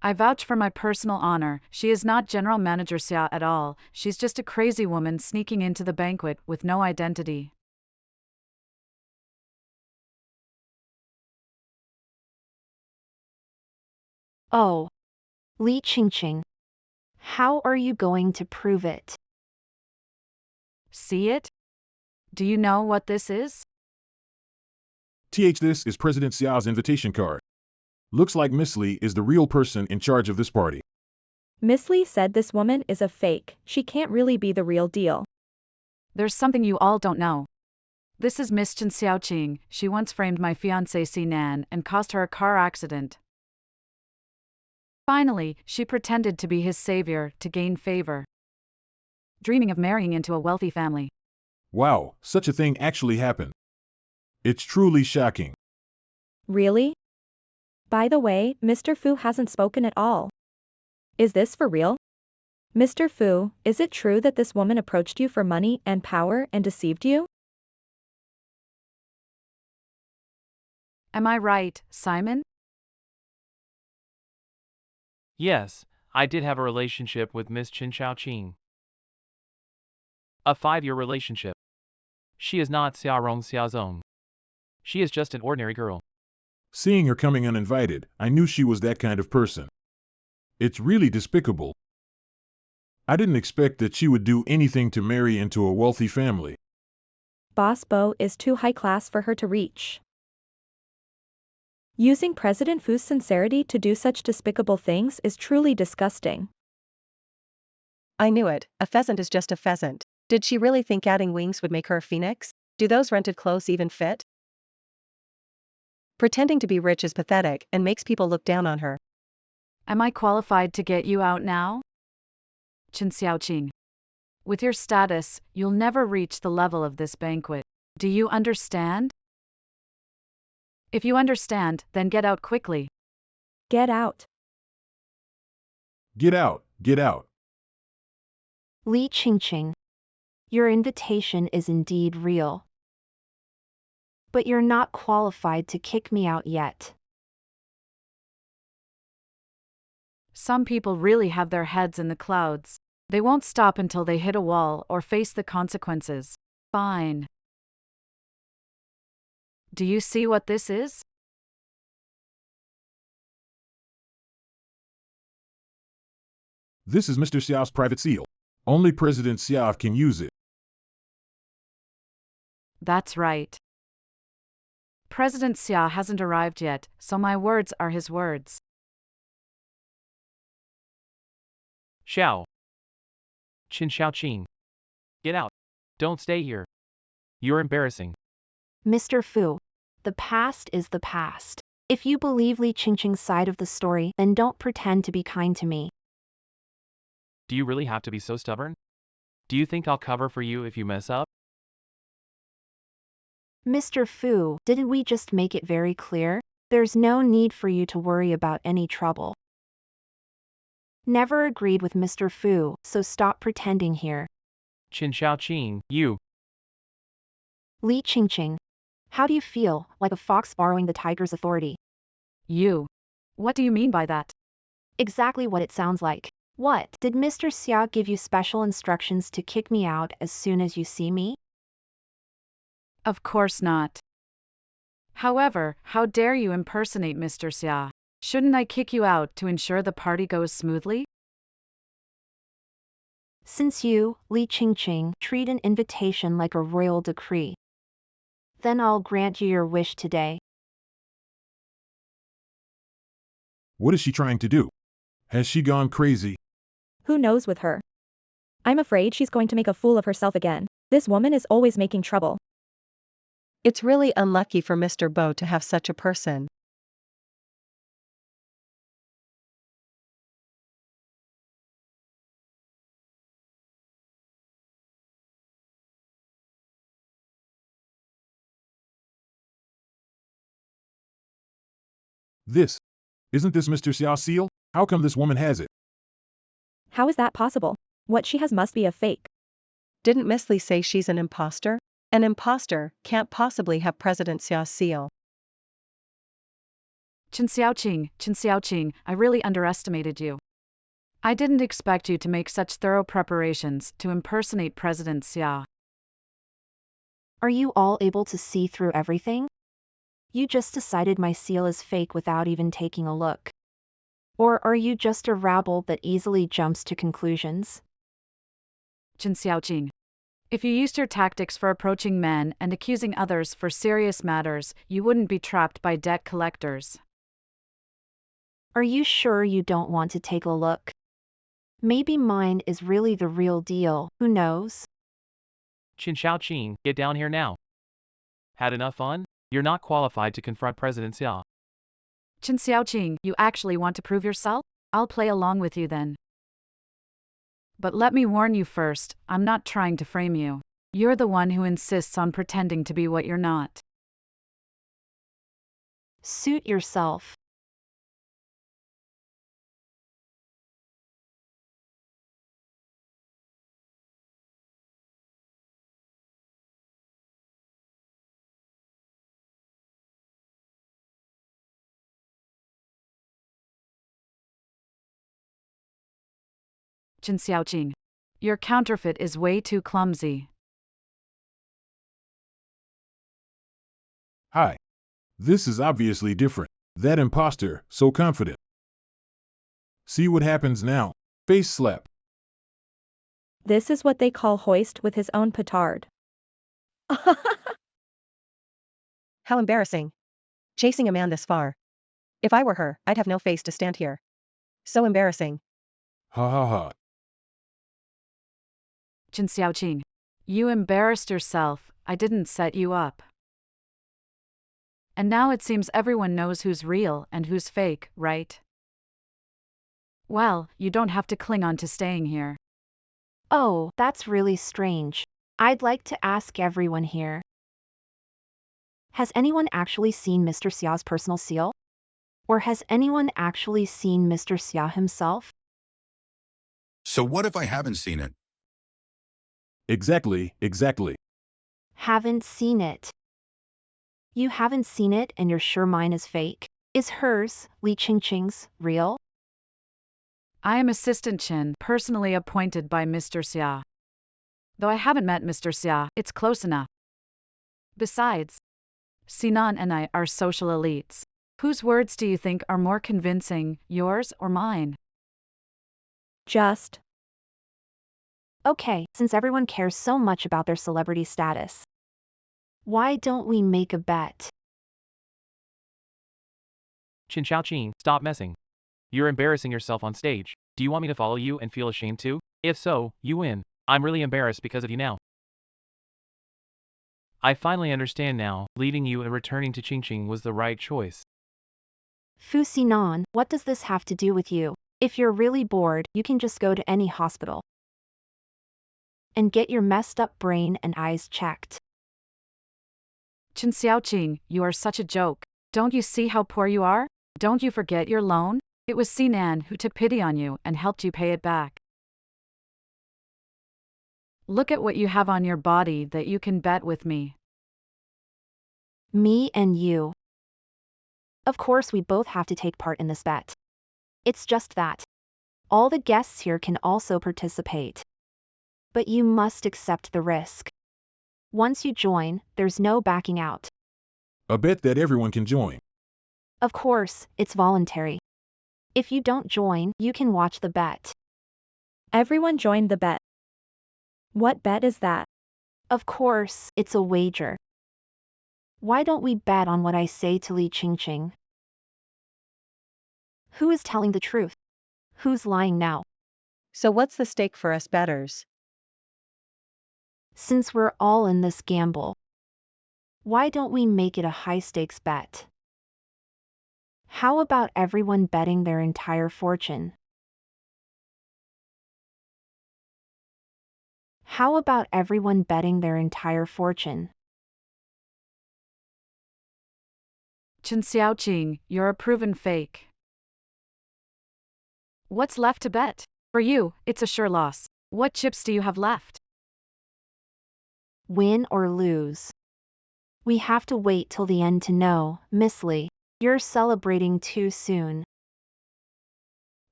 I vouch for my personal honor. She is not General Manager Xia at all. She's just a crazy woman sneaking into the banquet with no identity. Oh. Li Chingching. How are you going to prove it? See it? Do you know what this is? This is President Xiao's invitation card. Looks like Miss Li is the real person in charge of this party. Miss Li said this woman is a fake, she can't really be the real deal. There's something you all don't know. This is Miss Chingching. She once framed my fiancé Sinan and caused her a car accident. Finally, she pretended to be his savior to gain favor, dreaming of marrying into a wealthy family. Wow, such a thing actually happened. It's truly shocking. Really? By the way, Mr. Fu hasn't spoken at all. Is this for real? Mr. Fu, is it true that this woman approached you for money and power and deceived you? Am I right, Simon? Yes, I did have a relationship with Miss Chingching. A 5-year relationship. She is not Xiaorong Xiaozong. She is just an ordinary girl. Seeing her coming uninvited, I knew she was that kind of person. It's really despicable. I didn't expect that she would do anything to marry into a wealthy family. Boss Bo is too high class for her to reach. Using President Fu's sincerity to do such despicable things is truly disgusting. I knew it, a pheasant is just a pheasant. Did she really think adding wings would make her a phoenix? Do those rented clothes even fit? Pretending to be rich is pathetic and makes people look down on her. Am I qualified to get you out now? Chen Xiaoqing. With your status, you'll never reach the level of this banquet. Do you understand? If you understand, then get out quickly. Get out. Get out, get out. Li Chingching. Your invitation is indeed real. But you're not qualified to kick me out yet. Some people really have their heads in the clouds. They won't stop until they hit a wall or face the consequences. Fine. Do you see what this is? This is Mr. Xiao's private seal. Only President Xiao can use it. That's right. President Xia hasn't arrived yet, so my words are his words. Xiao. Ching. Get out. Don't stay here. You're embarrassing. Mr. Fu, the past is the past. If you believe Li Chingching's side of the story, then don't pretend to be kind to me. Do you really have to be so stubborn? Do you think I'll cover for you if you mess up? Mr. Fu, didn't we just make it very clear? There's no need for you to worry about any trouble. Never agreed with Mr. Fu, so stop pretending here. Ching, you. Li Chingching. How do you feel, like a fox borrowing the tiger's authority? You. What do you mean by that? Exactly what it sounds like. What, did Mr. Xia give you special instructions to kick me out as soon as you see me? Of course not. However, how dare you impersonate Mr. Xia? Shouldn't I kick you out to ensure the party goes smoothly? Since you, Li Chingching, treat an invitation like a royal decree, then I'll grant you your wish today. What is she trying to do? Has she gone crazy? Who knows with her? I'm afraid she's going to make a fool of herself again. This woman is always making trouble. It's really unlucky for Mr. Bo to have such a person. Isn't this Mr. Xiao's seal? How come this woman has it? How is that possible? What she has must be a fake. Didn't Miss Li say she's an imposter? An imposter can't possibly have President Xiao's seal. Chen Xiaoqing, I really underestimated you. I didn't expect you to make such thorough preparations to impersonate President Xia. Are you all able to see through everything? You just decided my seal is fake without even taking a look. Or are you just a rabble that easily jumps to conclusions? Chen Xiaoqing. If you used your tactics for approaching men and accusing others for serious matters, you wouldn't be trapped by debt collectors. Are you sure you don't want to take a look? Maybe mine is really the real deal, who knows? Chingching, get down here now. Had enough fun? You're not qualified to confront President Xia. Chingching, you actually want to prove yourself? I'll play along with you then. But let me warn you first, I'm not trying to frame you. You're the one who insists on pretending to be what you're not. Suit yourself. Chingching, your counterfeit is way too clumsy. Hi. This is obviously different. That imposter, so confident. See what happens now. Face slap. This is what they call hoist with his own petard. How embarrassing. Chasing a man this far. If I were her, I'd have no face to stand here. So embarrassing. Ha ha ha. Chingching, you embarrassed yourself, I didn't set you up. And now it seems everyone knows who's real and who's fake, right? Well, you don't have to cling on to staying here. Oh, that's really strange. I'd like to ask everyone here. Has anyone actually seen Mr. Xia's personal seal? Or has anyone actually seen Mr. Xia himself? So what if I haven't seen it? Exactly. Haven't seen it. You haven't seen it and you're sure mine is fake? Is hers, Li Chingching's, real? I am Assistant Chen, personally appointed by Mr. Xia. Though I haven't met Mr. Xia, it's close enough. Besides, Sinan and I are social elites. Whose words do you think are more convincing, yours or mine? Just. Okay, since everyone cares so much about their celebrity status, why don't we make a bet? Chingching, stop messing. You're embarrassing yourself on stage. Do you want me to follow you and feel ashamed too? If so, you win. I'm really embarrassed because of you now. I finally understand now, leaving you and returning to Chingching was the right choice. Fu Sinan, what does this have to do with you? If you're really bored, you can just go to any hospital and get your messed up brain and eyes checked. Chingching, you are such a joke. Don't you see how poor you are? Don't you forget your loan? It was Sinan who took pity on you and helped you pay it back. Look at what you have on your body that you can bet with me. Me and you. Of course we both have to take part in this bet. It's just that all the guests here can also participate. But you must accept the risk. Once you join, there's no backing out. A bet that everyone can join. Of course, it's voluntary. If you don't join, you can watch the bet. Everyone joined the bet. What bet is that? Of course, it's a wager. Why don't we bet on what I say to Li Chingching? Who is telling the truth? Who's lying now? So what's the stake for us bettors? Since we're all in this gamble, why don't we make it a high-stakes bet? How about everyone betting their entire fortune? How about everyone betting their entire fortune? Chingching, you're a proven fake. What's left to bet? For you, it's a sure loss. What chips do you have left? Win or lose. We have to wait till the end to know, Miss Lee. You're celebrating too soon.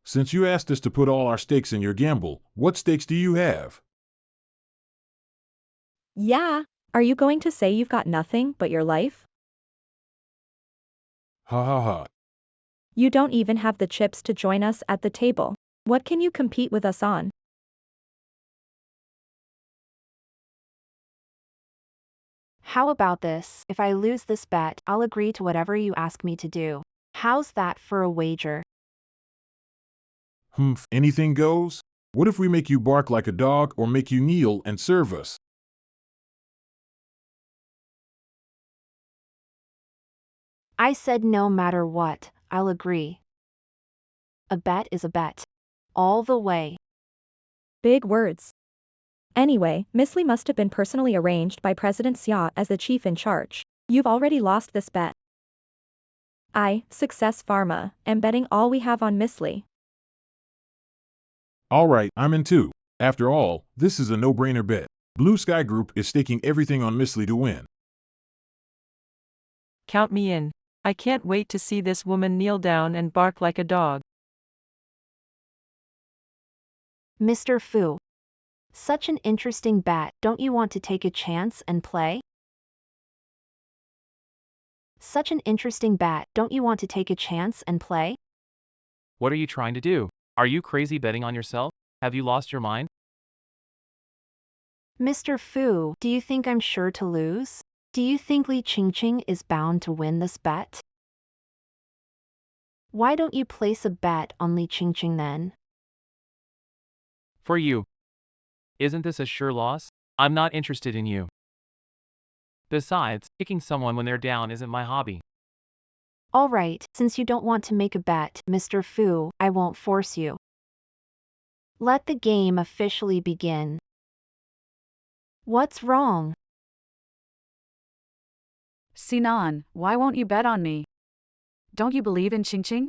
Since you asked us to put all our stakes in your gamble, what stakes do you have? Yeah. Are you going to say you've got nothing but your life? Ha ha ha. You don't even have the chips to join us at the table. What can you compete with us on? How about this? If I lose this bet, I'll agree to whatever you ask me to do. How's that for a wager? Anything goes? What if we make you bark like a dog or make you kneel and serve us? I said no matter what, I'll agree. A bet is a bet. All the way. Big words. Anyway, Miss Lee must have been personally arranged by President Xia as the chief in charge. You've already lost this bet. I, Success Pharma, am betting all we have on Miss Lee. All right, I'm in too. After all, this is a no-brainer bet. Blue Sky Group is staking everything on Miss Lee to win. Count me in. I can't wait to see this woman kneel down and bark like a dog. Mr. Fu. Such an interesting bet. Don't you want to take a chance and play? Such an interesting bet. Don't you want to take a chance and play? What are you trying to do? Are you crazy betting on yourself? Have you lost your mind? Mr. Fu, do you think I'm sure to lose? Do you think Li Chingching is bound to win this bet? Why don't you place a bet on Li Chingching then? For you. Isn't this a sure loss? I'm not interested in you. Besides, kicking someone when they're down isn't my hobby. All right, since you don't want to make a bet, Mr. Fu, I won't force you. Let the game officially begin. What's wrong? Sinan, why won't you bet on me? Don't you believe in Chingching?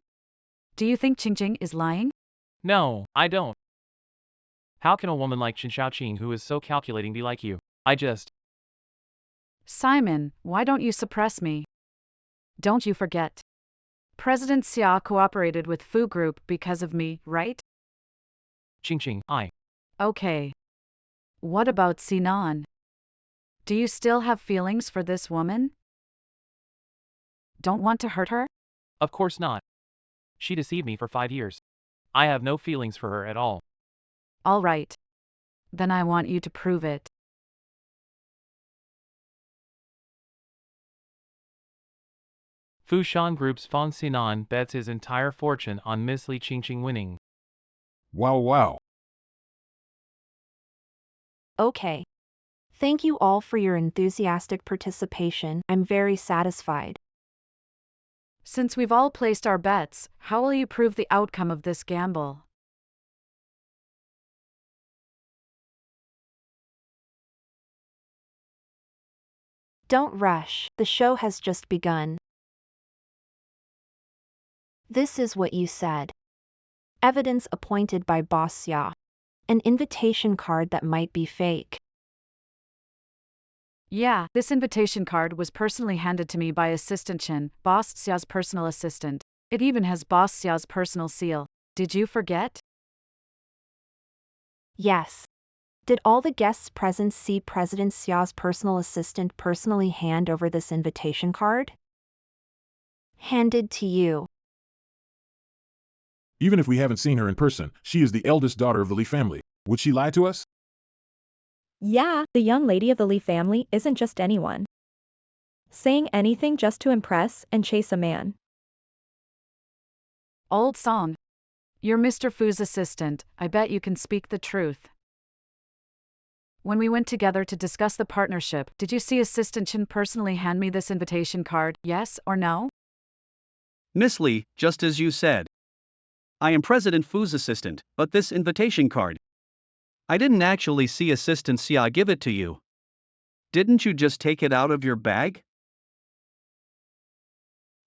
Do you think Chingching is lying? No, I don't. How can a woman like Chingching who is so calculating be like you? Simon, why don't you suppress me? Don't you forget. President Xia cooperated with Fu Group because of me, right? Chingching, Okay. What about Sinan? Do you still have feelings for this woman? Don't want to hurt her? Of course not. She deceived me for 5 years. I have no feelings for her at all. All right. Then I want you to prove it. Fushan Group's Fong Sinan bets his entire fortune on Miss Li Chingching winning. Wow. Okay. Thank you all for your enthusiastic participation. I'm very satisfied. Since we've all placed our bets, how will you prove the outcome of this gamble? Don't rush, the show has just begun. This is what you said. Evidence appointed by Boss Xia. An invitation card that might be fake. Yeah, this invitation card was personally handed to me by Assistant Chen, Boss Xia's personal assistant. It even has Boss Xia's personal seal. Did you forget? Yes. Did all the guests present see President Xia's personal assistant personally hand over this invitation card? Handed to you. Even if we haven't seen her in person, she is the eldest daughter of the Li family. Would she lie to us? Yeah, the young lady of the Lee family isn't just anyone. Saying anything just to impress and chase a man. Old song. You're Mr. Fu's assistant, I bet you can speak the truth. When we went together to discuss the partnership, did you see Assistant Chen personally hand me this invitation card, yes or no? Miss Lee, just as you said. I am President Fu's assistant, but this invitation card. I didn't actually see Assistant Xia give it to you. Didn't you just take it out of your bag?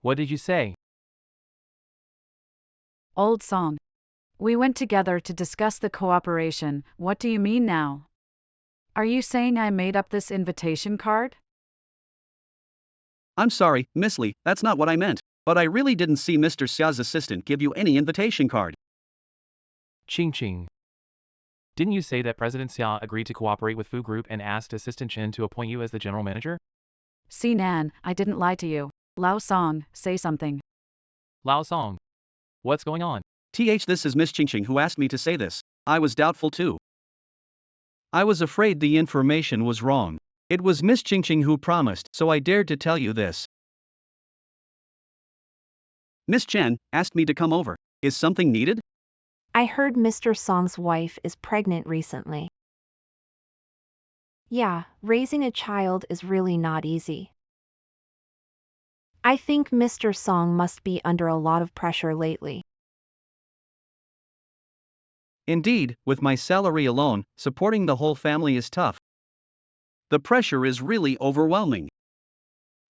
What did you say? Old song. We went together to discuss the cooperation, what do you mean now? Are you saying I made up this invitation card? I'm sorry, Miss Lee, that's not what I meant, but I really didn't see Mr. Xia's assistant give you any invitation card. Chingching. Didn't you say that President Xia agreed to cooperate with Fu Group and asked Assistant Chen to appoint you as the general manager? Sinan, I didn't lie to you. Lao Song, say something. Lao Song. What's going on? This is Miss Chingching who asked me to say this. I was doubtful too. I was afraid the information was wrong. It was Miss Chingching who promised, so I dared to tell you this. Miss Chen asked me to come over. Is something needed? I heard Mr. Song's wife is pregnant recently. Yeah, raising a child is really not easy. I think Mr. Song must be under a lot of pressure lately. Indeed, with my salary alone, supporting the whole family is tough. The pressure is really overwhelming.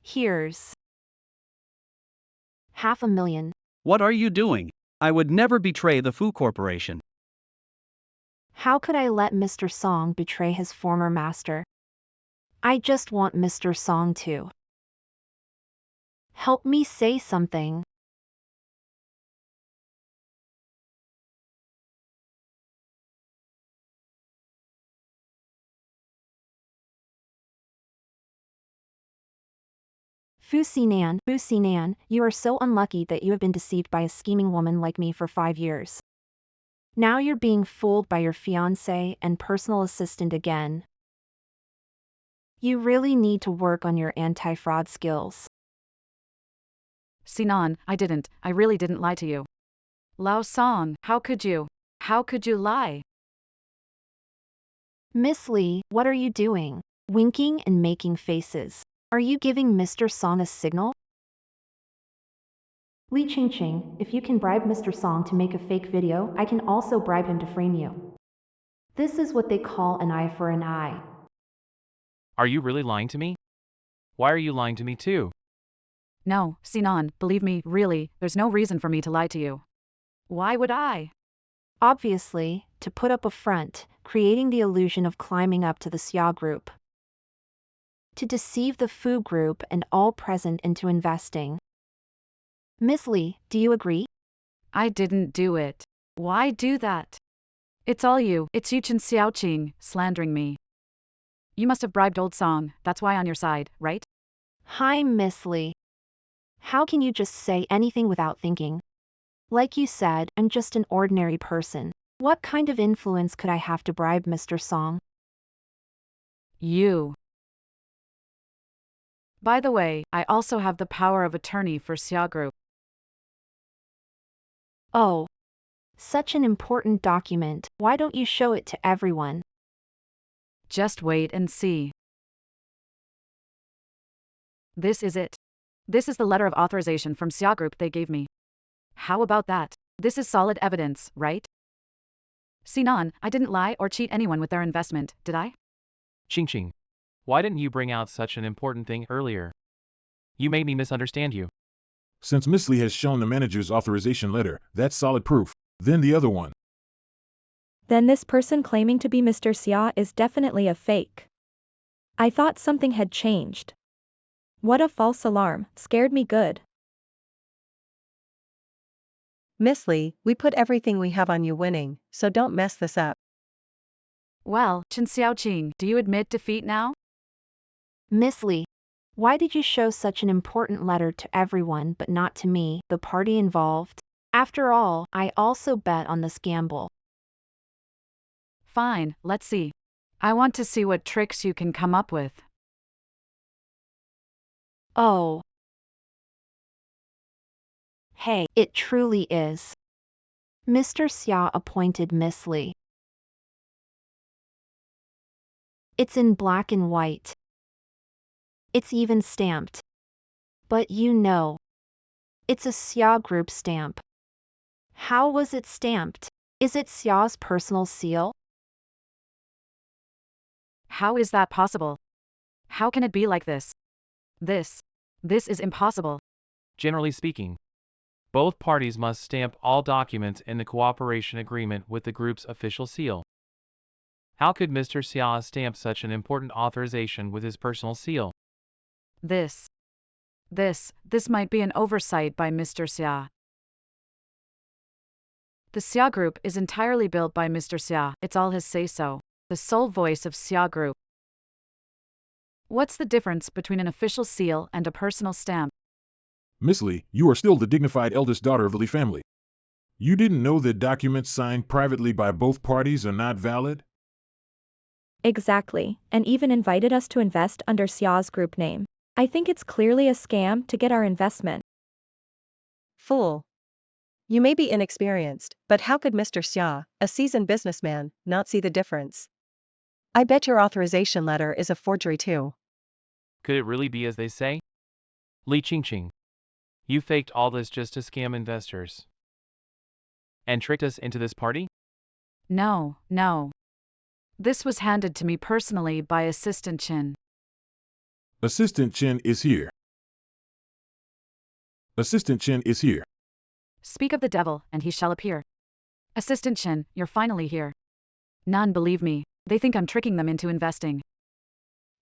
Here's $500,000. What are you doing? I would never betray the Fu Corporation. How could I let Mr. Song betray his former master? I just want Mr. Song to help me say something. Sinan, you are so unlucky that you have been deceived by a scheming woman like me for 5 years. Now you're being fooled by your fiancé and personal assistant again. You really need to work on your anti-fraud skills. Sinan, I really didn't lie to you. Lao Song, how could you? How could you lie? Miss Lee, what are you doing? Winking and making faces. Are you giving Mr. Song a signal? Lee Chingching, if you can bribe Mr. Song to make a fake video, I can also bribe him to frame you. This is what they call an eye for an eye. Are you really lying to me? Why are you lying to me too? No, Sinan, believe me, really, there's no reason for me to lie to you. Why would I? Obviously, to put up a front, creating the illusion of climbing up to the Xia group. To deceive the Fu group and all present into investing. Miss Lee, do you agree? I didn't do it. Why do that? It's all you, it's you Chen Xiaoqing, slandering me. You must have bribed old Song, that's why on your side, right? Hi Miss Lee. How can you just say anything without thinking? Like you said, I'm just an ordinary person. What kind of influence could I have to bribe Mr. Song? You. By the way, I also have the power of attorney for Xia Group. Oh. Such an important document, why don't you show it to everyone? Just wait and see. This is it. This is the letter of authorization from Xia Group they gave me. How about that? This is solid evidence, right? Sinan, I didn't lie or cheat anyone with their investment, did I? Chingching, why didn't you bring out such an important thing earlier? You made me misunderstand you. Since Miss Lee has shown the manager's authorization letter, that's solid proof. Then the other one. Then this person claiming to be Mr. Xia is definitely a fake. I thought something had changed. What a false alarm, scared me good. Miss Lee, we put everything we have on you winning, so don't mess this up. Well, Chen Xiaoqing, do you admit defeat now? Miss Lee, why did you show such an important letter to everyone but not to me, the party involved? After all, I also bet on this gamble. Fine, let's see. I want to see what tricks you can come up with. Oh. Hey, it truly is. Mr. Xia appointed Miss Lee. It's in black and white. It's even stamped. But you know. It's a Xia Group stamp. How was it stamped? Is it Xia's personal seal? How is that possible? How can it be like this? This is impossible. Generally speaking, both parties must stamp all documents in the cooperation agreement with the group's official seal. How could Mr. Xia stamp such an important authorization with his personal seal? This might be an oversight by Mr. Xia. The Xia Group is entirely built by Mr. Xia, it's all his say-so, the sole voice of Xia Group. What's the difference between an official seal and a personal stamp? Miss Lee, you are still the dignified eldest daughter of the Lee family. You didn't know that documents signed privately by both parties are not valid? Exactly, and even invited us to invest under Xia's group name. I think it's clearly a scam to get our investment. Fool. You may be inexperienced, but how could Mr. Xia, a seasoned businessman, not see the difference? I bet your authorization letter is a forgery too. Could it really be as they say? Chingching, you faked all this just to scam investors. And tricked us into this party? No, no. This was handed to me personally by Assistant Chen. Assistant Chen is here. Assistant Chen is here. Speak of the devil, and he shall appear. Assistant Chen, you're finally here. None believe me. They think I'm tricking them into investing.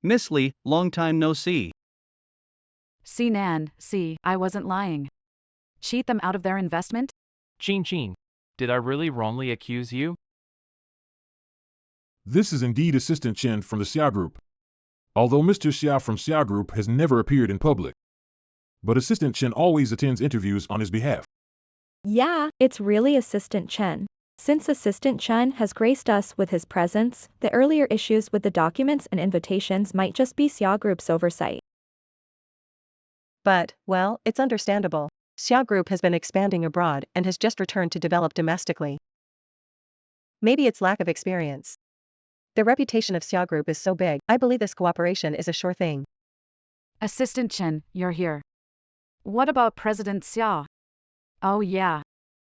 Miss Li, long time no see. Sinan, see, I wasn't lying. Cheat them out of their investment? Chingching, did I really wrongly accuse you? This is indeed Assistant Chen from the Xia Group. Although Mr. Xia from Xia Group has never appeared in public. But Assistant Chen always attends interviews on his behalf. Yeah, it's really Assistant Chen. Since Assistant Chen has graced us with his presence, the earlier issues with the documents and invitations might just be Xia Group's oversight. But, well, it's understandable. Xia Group has been expanding abroad and has just returned to develop domestically. Maybe it's lack of experience. The reputation of Xia Group is so big, I believe this cooperation is a sure thing. Assistant Chen, you're here. What about President Xia? Oh yeah.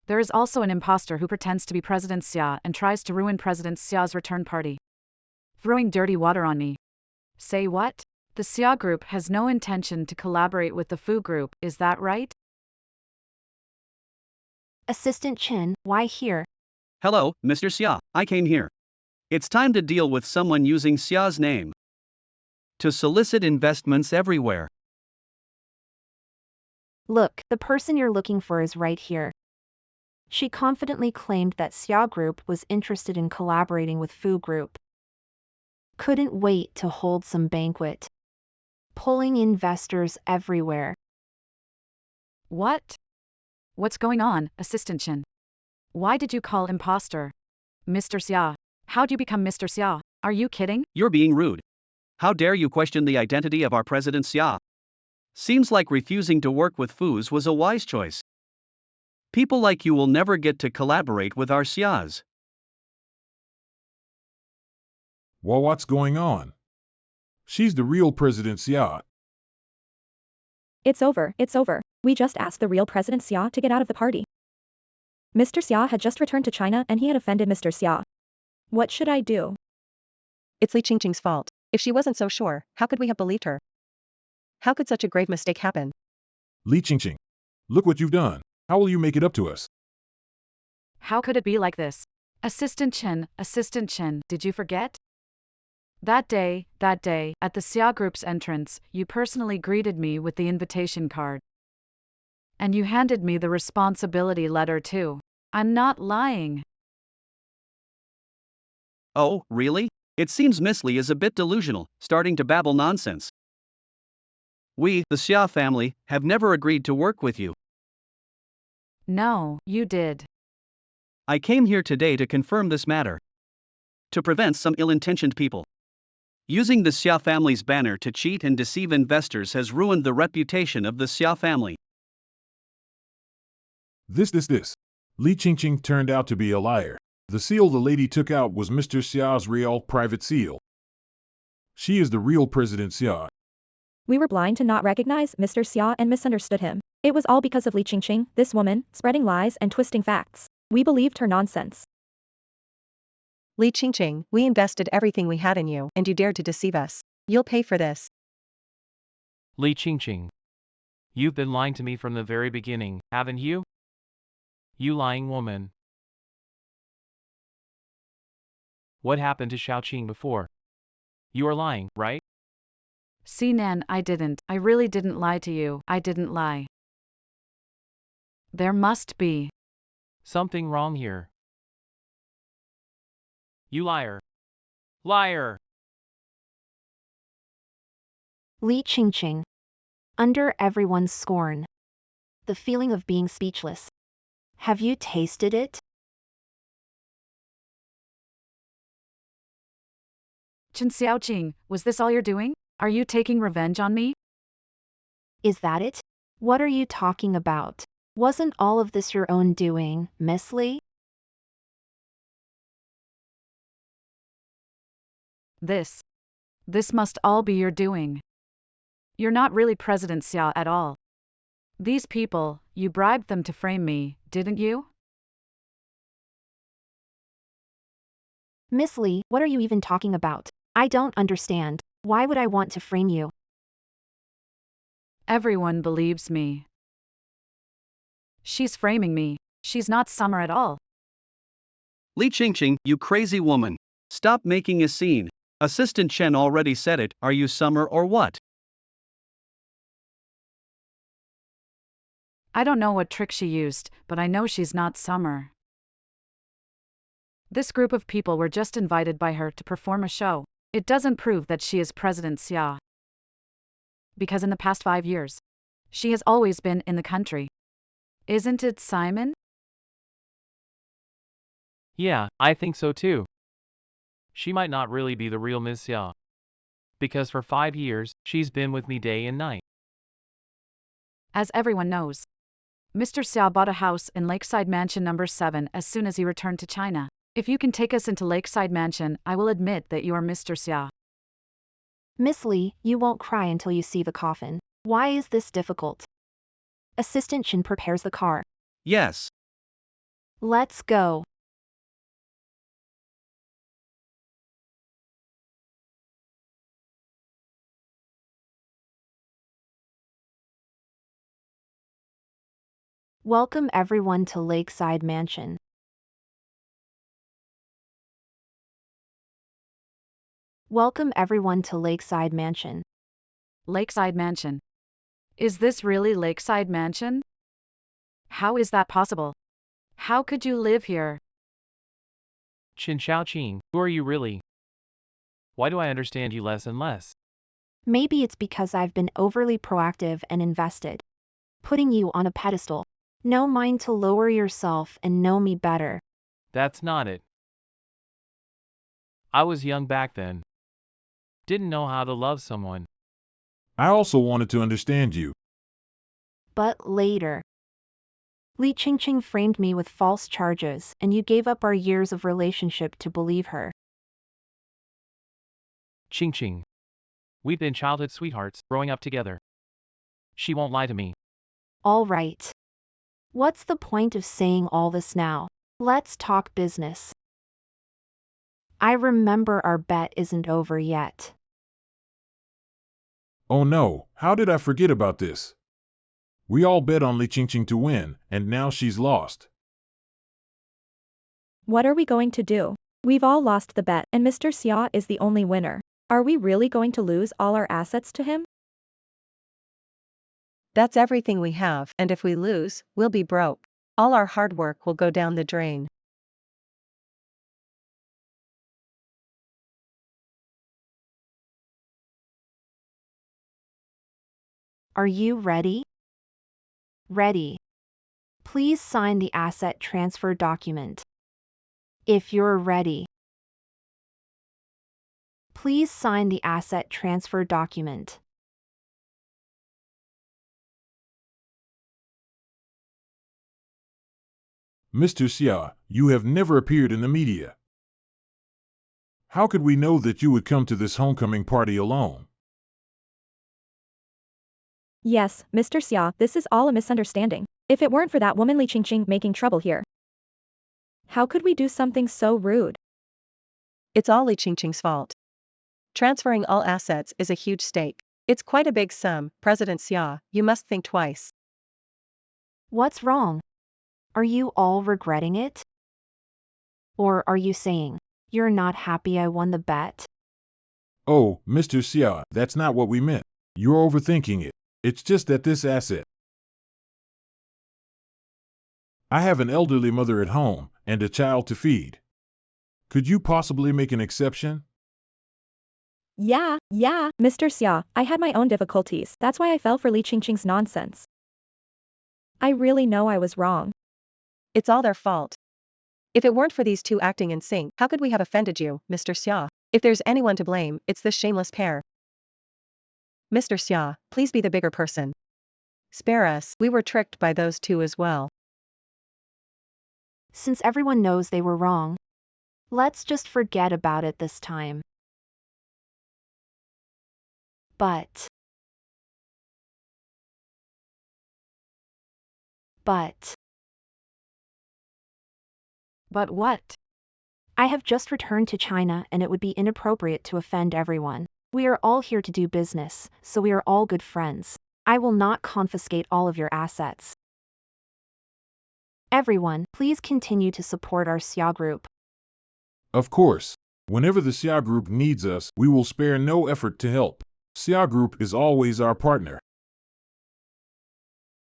There is also an imposter who pretends to be President Xia and tries to ruin President Xia's return party. Throwing dirty water on me. Say what? The Xia Group has no intention to collaborate with the Fu Group, is that right? Assistant Chen, why here? Hello, Mr. Xia, I came here. It's time to deal with someone using Xia's name to solicit investments everywhere. Look, the person you're looking for is right here. She confidently claimed that Xia Group was interested in collaborating with Fu Group. Couldn't wait to hold some banquet. Pulling investors everywhere. What? What's going on, Assistant Chen? Why did you call imposter? Mr. Xia. How'd you become Mr. Xia? Are you kidding? You're being rude. How dare you question the identity of our President Xia? Seems like refusing to work with Fus was a wise choice. People like you will never get to collaborate with our Xias. Well, what's going on? She's the real President Xia. It's over, it's over. We just asked the real President Xia to get out of the party. Mr. Xia had just returned to China and he had offended Mr. Xia. What should I do? It's Li Chingching's fault. If she wasn't so sure, how could we have believed her? How could such a grave mistake happen? Li Chingching. Look what you've done. How will you make it up to us? How could it be like this? Assistant Chen, did you forget? That day, at the Xia Group's entrance, you personally greeted me with the invitation card. And you handed me the responsibility letter too. I'm not lying. Oh, really? It seems Miss Li is a bit delusional, starting to babble nonsense. We, the Xia family, have never agreed to work with you. No, you did. I came here today to confirm this matter. To prevent some ill-intentioned people. Using the Xia family's banner to cheat and deceive investors has ruined the reputation of the Xia family. This. Li Chingching turned out to be a liar. The seal the lady took out was Mr. Xia's real private seal. She is the real President Xia. We were blind to not recognize Mr. Xia and misunderstood him. It was all because of Li Chingching, this woman, spreading lies and twisting facts. We believed her nonsense. Li Chingching, we invested everything we had in you, and you dared to deceive us. You'll pay for this. Li Chingching, you've been lying to me from the very beginning, haven't you? You lying woman. What happened to Xiaoqing before? You are lying, right? Sinan, I really didn't lie to you, I didn't lie. There must be something wrong here. You liar. Liar! Li Chingching. Under everyone's scorn. The feeling of being speechless. Have you tasted it? Chingching, was this all you're doing? Are you taking revenge on me? Is that it? What are you talking about? Wasn't all of this your own doing, Miss Lee? This must all be your doing. You're not really President Xia at all. These people, you bribed them to frame me, didn't you? Miss Lee, what are you even talking about? I don't understand. Why would I want to frame you? Everyone believes me. She's framing me. She's not Summer at all. Li Chingching, you crazy woman. Stop making a scene. Assistant Chen already said it, are you Summer or what? I don't know what trick she used, but I know she's not Summer. This group of people were just invited by her to perform a show. It doesn't prove that she is President Xia. Because in the past 5 years, she has always been in the country. Isn't it, Simon? Yeah, I think so too. She might not really be the real Miss Xia. Because for 5 years, she's been with me day and night. As everyone knows, Mr. Xia bought a house in Lakeside Mansion number 7 as soon as he returned to China. If you can take us into Lakeside Mansion, I will admit that you are Mr. Xia. Miss Lee, you won't cry until you see the coffin. Why is this difficult? Assistant Chen prepares the car. Yes. Let's go. Welcome everyone to Lakeside Mansion. Welcome everyone to Lakeside Mansion. Lakeside Mansion. Is this really Lakeside Mansion? How is that possible? How could you live here? Chingching, who are you really? Why do I understand you less and less? Maybe it's because I've been overly proactive and invested. Putting you on a pedestal. No mind to lower yourself and know me better. That's not it. I was young back then. Didn't know how to love someone. I also wanted to understand you. But later. Li Chingching framed me with false charges, and you gave up our years of relationship to believe her. Chingching. We've been childhood sweethearts, growing up together. She won't lie to me. All right. What's the point of saying all this now? Let's talk business. I remember our bet isn't over yet. Oh no, how did I forget about this? We all bet on Li Chingching to win, and now she's lost. What are we going to do? We've all lost the bet, and Mr. Xia is the only winner. Are we really going to lose all our assets to him? That's everything we have, and if we lose, we'll be broke. All our hard work will go down the drain. Are you ready? Ready. Please sign the asset transfer document. If you're ready. Please sign the asset transfer document. Mr. Xia, you have never appeared in the media. How could we know that you would come to this homecoming party alone? Yes, Mr. Xia, this is all a misunderstanding. If it weren't for that woman Li Chingching making trouble here. How could we do something so rude? It's all Li Chingching's fault. Transferring all assets is a huge stake. It's quite a big sum, President Xia, you must think twice. What's wrong? Are you all regretting it? Or are you saying, you're not happy I won the bet? Oh, Mr. Xia, that's not what we meant. You're overthinking it. It's just that this asset. I have an elderly mother at home, and a child to feed. Could you possibly make an exception? Yeah, Mr. Xia, I had my own difficulties. That's why I fell for Li Chingching's nonsense. I really know I was wrong. It's all their fault. If it weren't for these two acting in sync, how could we have offended you, Mr. Xia? If there's anyone to blame, it's this shameless pair. Mr. Xia, please be the bigger person. Spare us, we were tricked by those two as well. Since everyone knows they were wrong, let's just forget about it this time. But what? I have just returned to China and it would be inappropriate to offend everyone. We are all here to do business, so we are all good friends. I will not confiscate all of your assets. Everyone, please continue to support our Xia group. Of course. Whenever the Xia Group needs us, we will spare no effort to help. Xia Group is always our partner.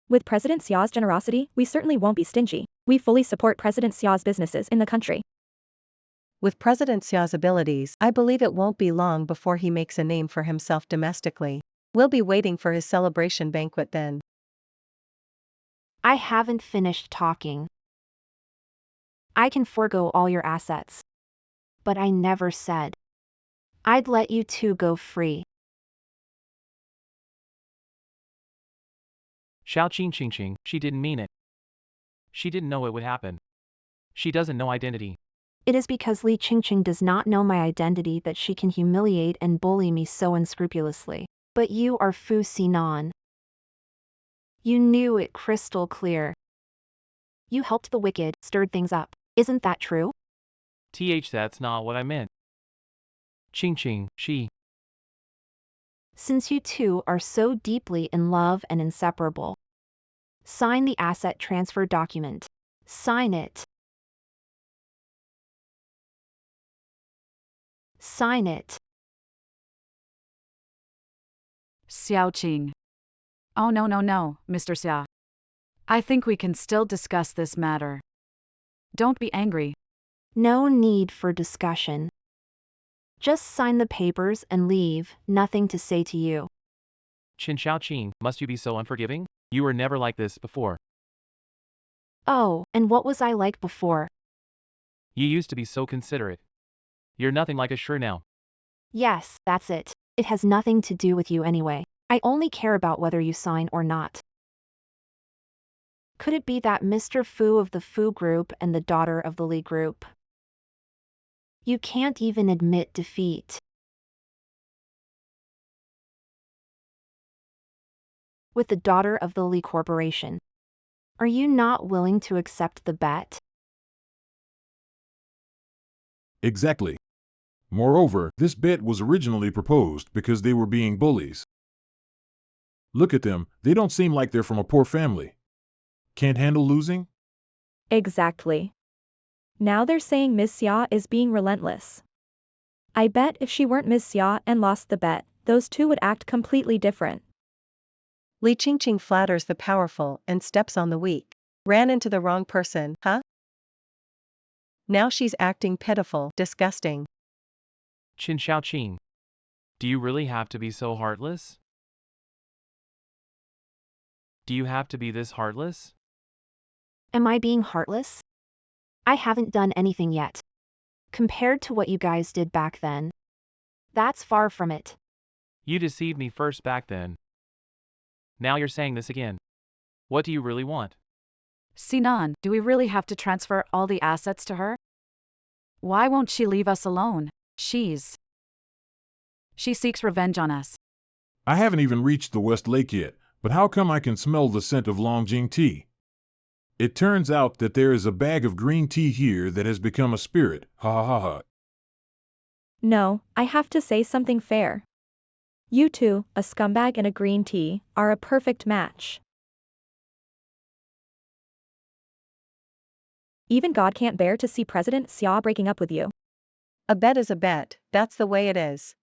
With President Xia's generosity, we certainly won't be stingy. We fully support President Xia's businesses in the country. With President Xia's abilities, I believe it won't be long before he makes a name for himself domestically. We'll be waiting for his celebration banquet then. I haven't finished talking. I can forego all your assets. But I never said I'd let you two go free. Xiao Chingching, she didn't mean it. She didn't know it would happen. She doesn't know identity. It is because Li Chingching does not know my identity that she can humiliate and bully me so unscrupulously. But you are Fu Sinan. You knew it crystal clear. You helped the wicked, stirred things up. Isn't that true? That's not what I meant. Chingching, she. Since you two are so deeply in love and inseparable, sign the asset transfer document. Sign it. Sign it. Xiaoqing. Oh no, Mr. Xia. I think we can still discuss this matter. Don't be angry. No need for discussion. Just sign the papers and leave, nothing to say to you. Xiaoqing, must you be so unforgiving? You were never like this before. Oh, and what was I like before? You used to be so considerate. You're nothing like a sure now. Yes, that's it. It has nothing to do with you anyway. I only care about whether you sign or not. Could it be that Mr. Fu of the Fu group and the daughter of the Li group? You can't even admit defeat. With the daughter of the Li Corporation. Are you not willing to accept the bet? Exactly. Moreover, this bet was originally proposed because they were being bullies. Look at them, they don't seem like they're from a poor family. Can't handle losing? Exactly. Now they're saying Ms. Xia is being relentless. I bet if she weren't Ms. Xia and lost the bet, those two would act completely different. Li Chingching flatters the powerful and steps on the weak. Ran into the wrong person, huh? Now she's acting pitiful, disgusting. Xiaoqing. Do you really have to be so heartless? Do you have to be this heartless? Am I being heartless? I haven't done anything yet. Compared to what you guys did back then. That's far from it. You deceived me first back then. Now you're saying this again. What do you really want? Sinan, do we really have to transfer all the assets to her? Why won't she leave us alone? She seeks revenge on us. I haven't even reached the West Lake yet, but how come I can smell the scent of Longjing tea? It turns out that there is a bag of green tea here that has become a spirit, ha ha ha ha. No, I have to say something fair. You two, a scumbag and a green tea, are a perfect match. Even God can't bear to see President Xia breaking up with you. A bet is a bet, that's the way it is.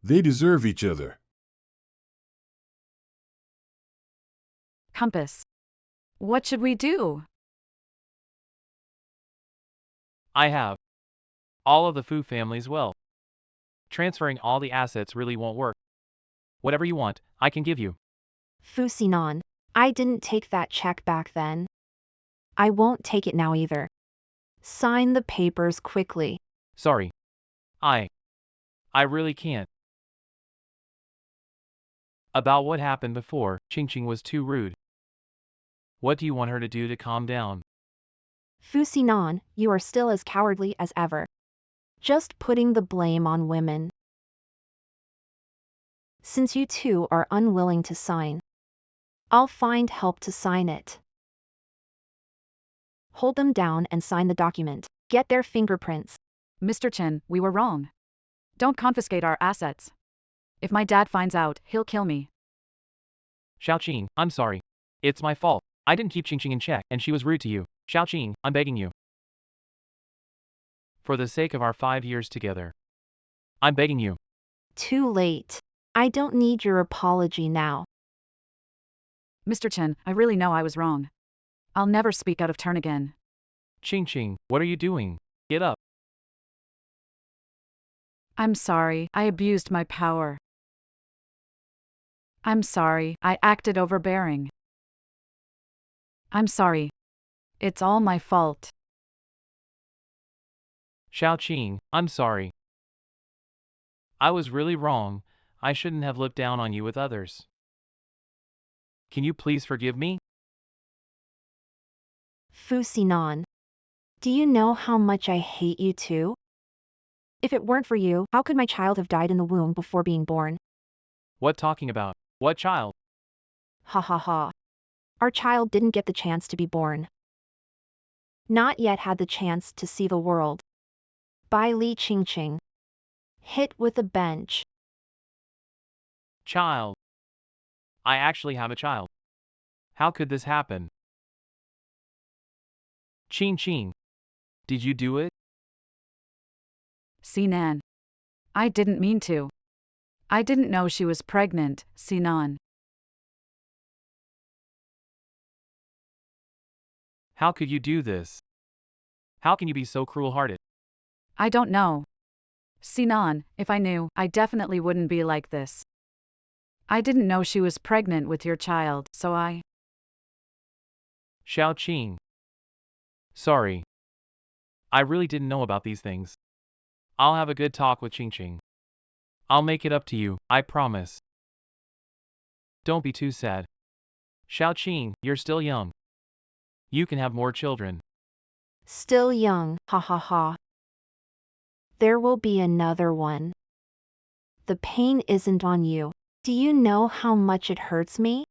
They deserve each other. Compass. What should we do? I have. All of the Fu family's well. Transferring all the assets really won't work. Whatever you want, I can give you. Fu Sinan, I didn't take that check back then. I won't take it now either. Sign the papers quickly. Sorry. I really can't. About what happened before, Chingching was too rude. What do you want her to do to calm down? Sinan, you are still as cowardly as ever. Just putting the blame on women. Since you two are unwilling to sign, I'll find help to sign it. Hold them down and sign the document. Get their fingerprints. Mr. Chen, we were wrong. Don't confiscate our assets. If my dad finds out, he'll kill me. Xiaoqing, I'm sorry. It's my fault. I didn't keep Chingching in check and she was rude to you. Xiaoqing, I'm begging you. For the sake of our 5 years together. I'm begging you. Too late. I don't need your apology now. Mr. Chen, I really know I was wrong. I'll never speak out of turn again. Chingching, what are you doing? Get up. I'm sorry, I abused my power. I'm sorry, I acted overbearing. I'm sorry. It's all my fault. Xiaoqing, I'm sorry. I was really wrong. I shouldn't have looked down on you with others. Can you please forgive me? Sinan. Do you know how much I hate you too? If it weren't for you, how could my child have died in the womb before being born? What talking about? What child? Ha ha ha. Our child didn't get the chance to be born. Not yet had the chance to see the world. By Li Chingching. Hit with a bench. Child. I actually have a child. How could this happen? Chingching. Did you do it? Sinan. I didn't mean to. I didn't know she was pregnant, Sinan. How could you do this? How can you be so cruel-hearted? I don't know. Sinan, if I knew, I definitely wouldn't be like this. I didn't know she was pregnant with your child, so I... Xiaoqing. Sorry. I really didn't know about these things. I'll have a good talk with Chingching. I'll make it up to you, I promise. Don't be too sad. Xiaoqing, you're still young. You can have more children. Still young, ha ha ha. There will be another one. The pain isn't on you. Do you know how much it hurts me?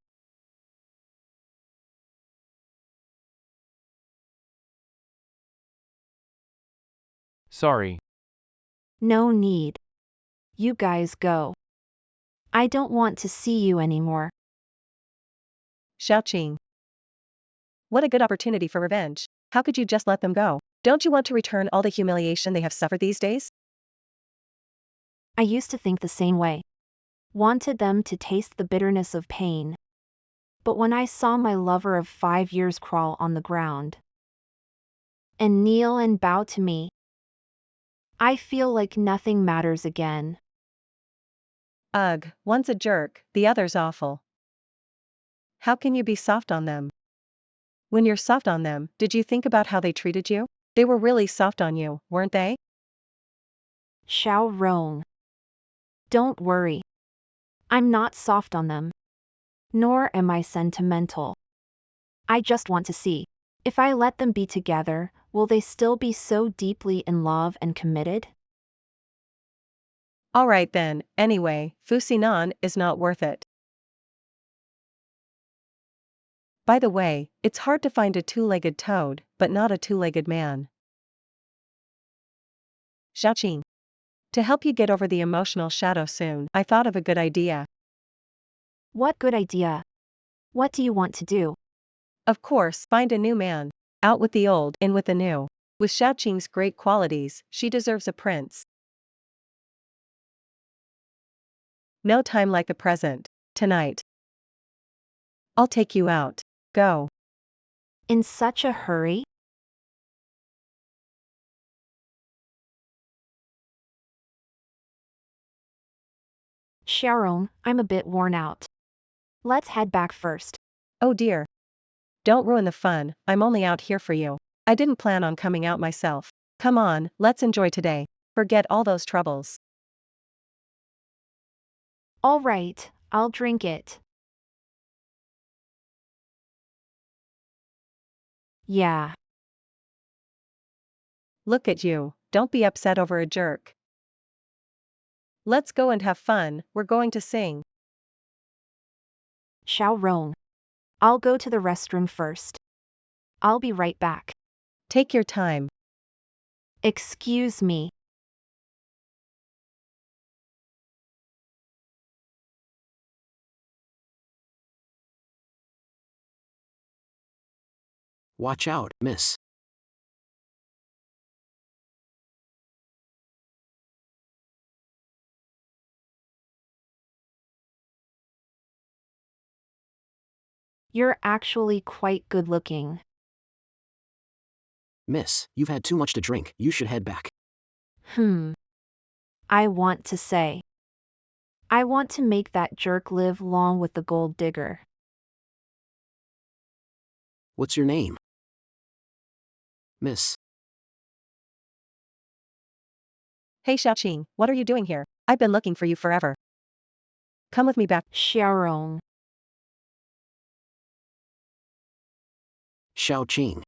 Sorry. No need. You guys go. I don't want to see you anymore. Xiaoqing. What a good opportunity for revenge. How could you just let them go? Don't you want to return all the humiliation they have suffered these days? I used to think the same way. Wanted them to taste the bitterness of pain. But when I saw my lover of 5 years crawl on the ground and kneel and bow to me, I feel like nothing matters again. Ugh, one's a jerk, the other's awful. How can you be soft on them? When you're soft on them, did you think about how they treated you? They were really soft on you, weren't they? Xiao Rong. Don't worry. I'm not soft on them. Nor am I sentimental. I just want to see. If I let them be together, will they still be so deeply in love and committed? Alright then, anyway, Sinan is not worth it. By the way, it's hard to find a two-legged toad, but not a two-legged man. Xiaoqing. To help you get over the emotional shadow soon, I thought of a good idea. What good idea. What do you want to do? Of course, find a new man. Out with the old, in with the new. With Xiaoqing's great qualities, she deserves a prince. No time like the present. Tonight. I'll take you out. Go. In such a hurry? Sharon, I'm a bit worn out. Let's head back first. Oh dear. Don't ruin the fun, I'm only out here for you. I didn't plan on coming out myself. Come on, let's enjoy today. Forget all those troubles. All right, I'll drink it. Yeah. Look at you, don't be upset over a jerk. Let's go and have fun, we're going to sing. Xiao Rong. I'll go to the restroom first. I'll be right back. Take your time. Excuse me. Watch out, miss. You're actually quite good looking. Miss, you've had too much to drink, you should head back. I want to say. I want to make that jerk live long with the gold digger. What's your name? Miss. Hey Chingching, what are you doing here? I've been looking for you forever. Come with me back. Xiaorong. Ching.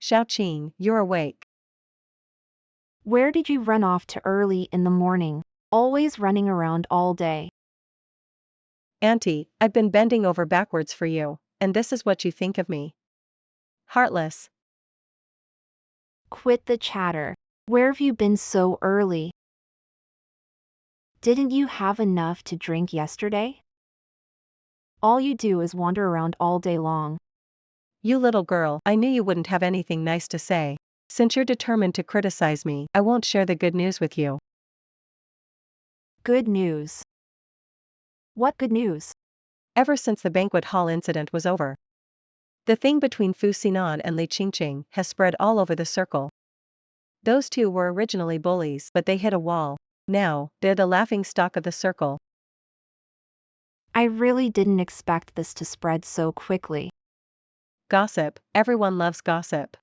Chingching, you're awake. Where did you run off to early in the morning? Always running around all day. Auntie, I've been bending over backwards for you, and this is what you think of me. Heartless. Quit the chatter. Where have you been so early? Didn't you have enough to drink yesterday? All you do is wander around all day long. You little girl, I knew you wouldn't have anything nice to say. Since you're determined to criticize me, I won't share the good news with you. Good news. What good news? Ever since the banquet hall incident was over, the thing between Sinan and Chingching has spread all over the circle. Those two were originally bullies, but they hit a wall. Now, they're the laughing stock of the circle. I really didn't expect this to spread so quickly. Gossip, everyone loves gossip.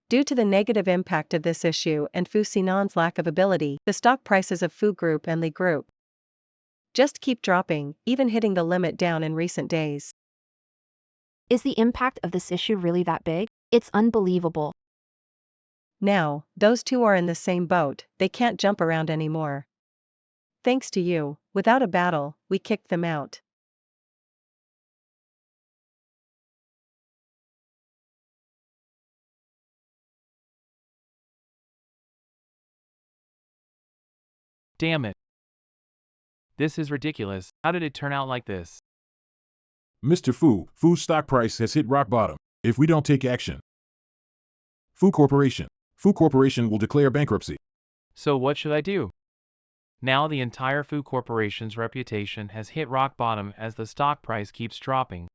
Due to the negative impact of this issue and Sinan's lack of ability, the stock prices of Fu Group and Li Group just keep dropping, even hitting the limit down in recent days. Is the impact of this issue really that big? It's unbelievable. Now, those two are in the same boat, they can't jump around anymore. Thanks to you, without a battle, we kicked them out. Damn it. This is ridiculous. How did it turn out like this? Mr. Fu's stock price has hit rock bottom. If we don't take action, Fu Corporation will declare bankruptcy. So what should I do? Now the entire Fu Corporation's reputation has hit rock bottom as the stock price keeps dropping.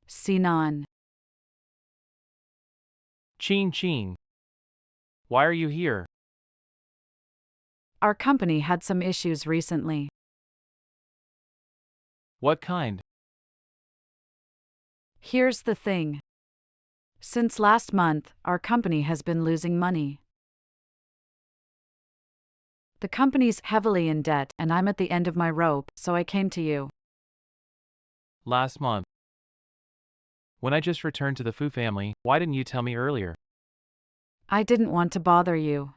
Sinan. Chingching. Why are you here? Our company had some issues recently. What kind? Here's the thing. Since last month, our company has been losing money. The company's heavily in debt and I'm at the end of my rope, so I came to you. Last month. When I just returned to the Fu family, why didn't you tell me earlier? I didn't want to bother you,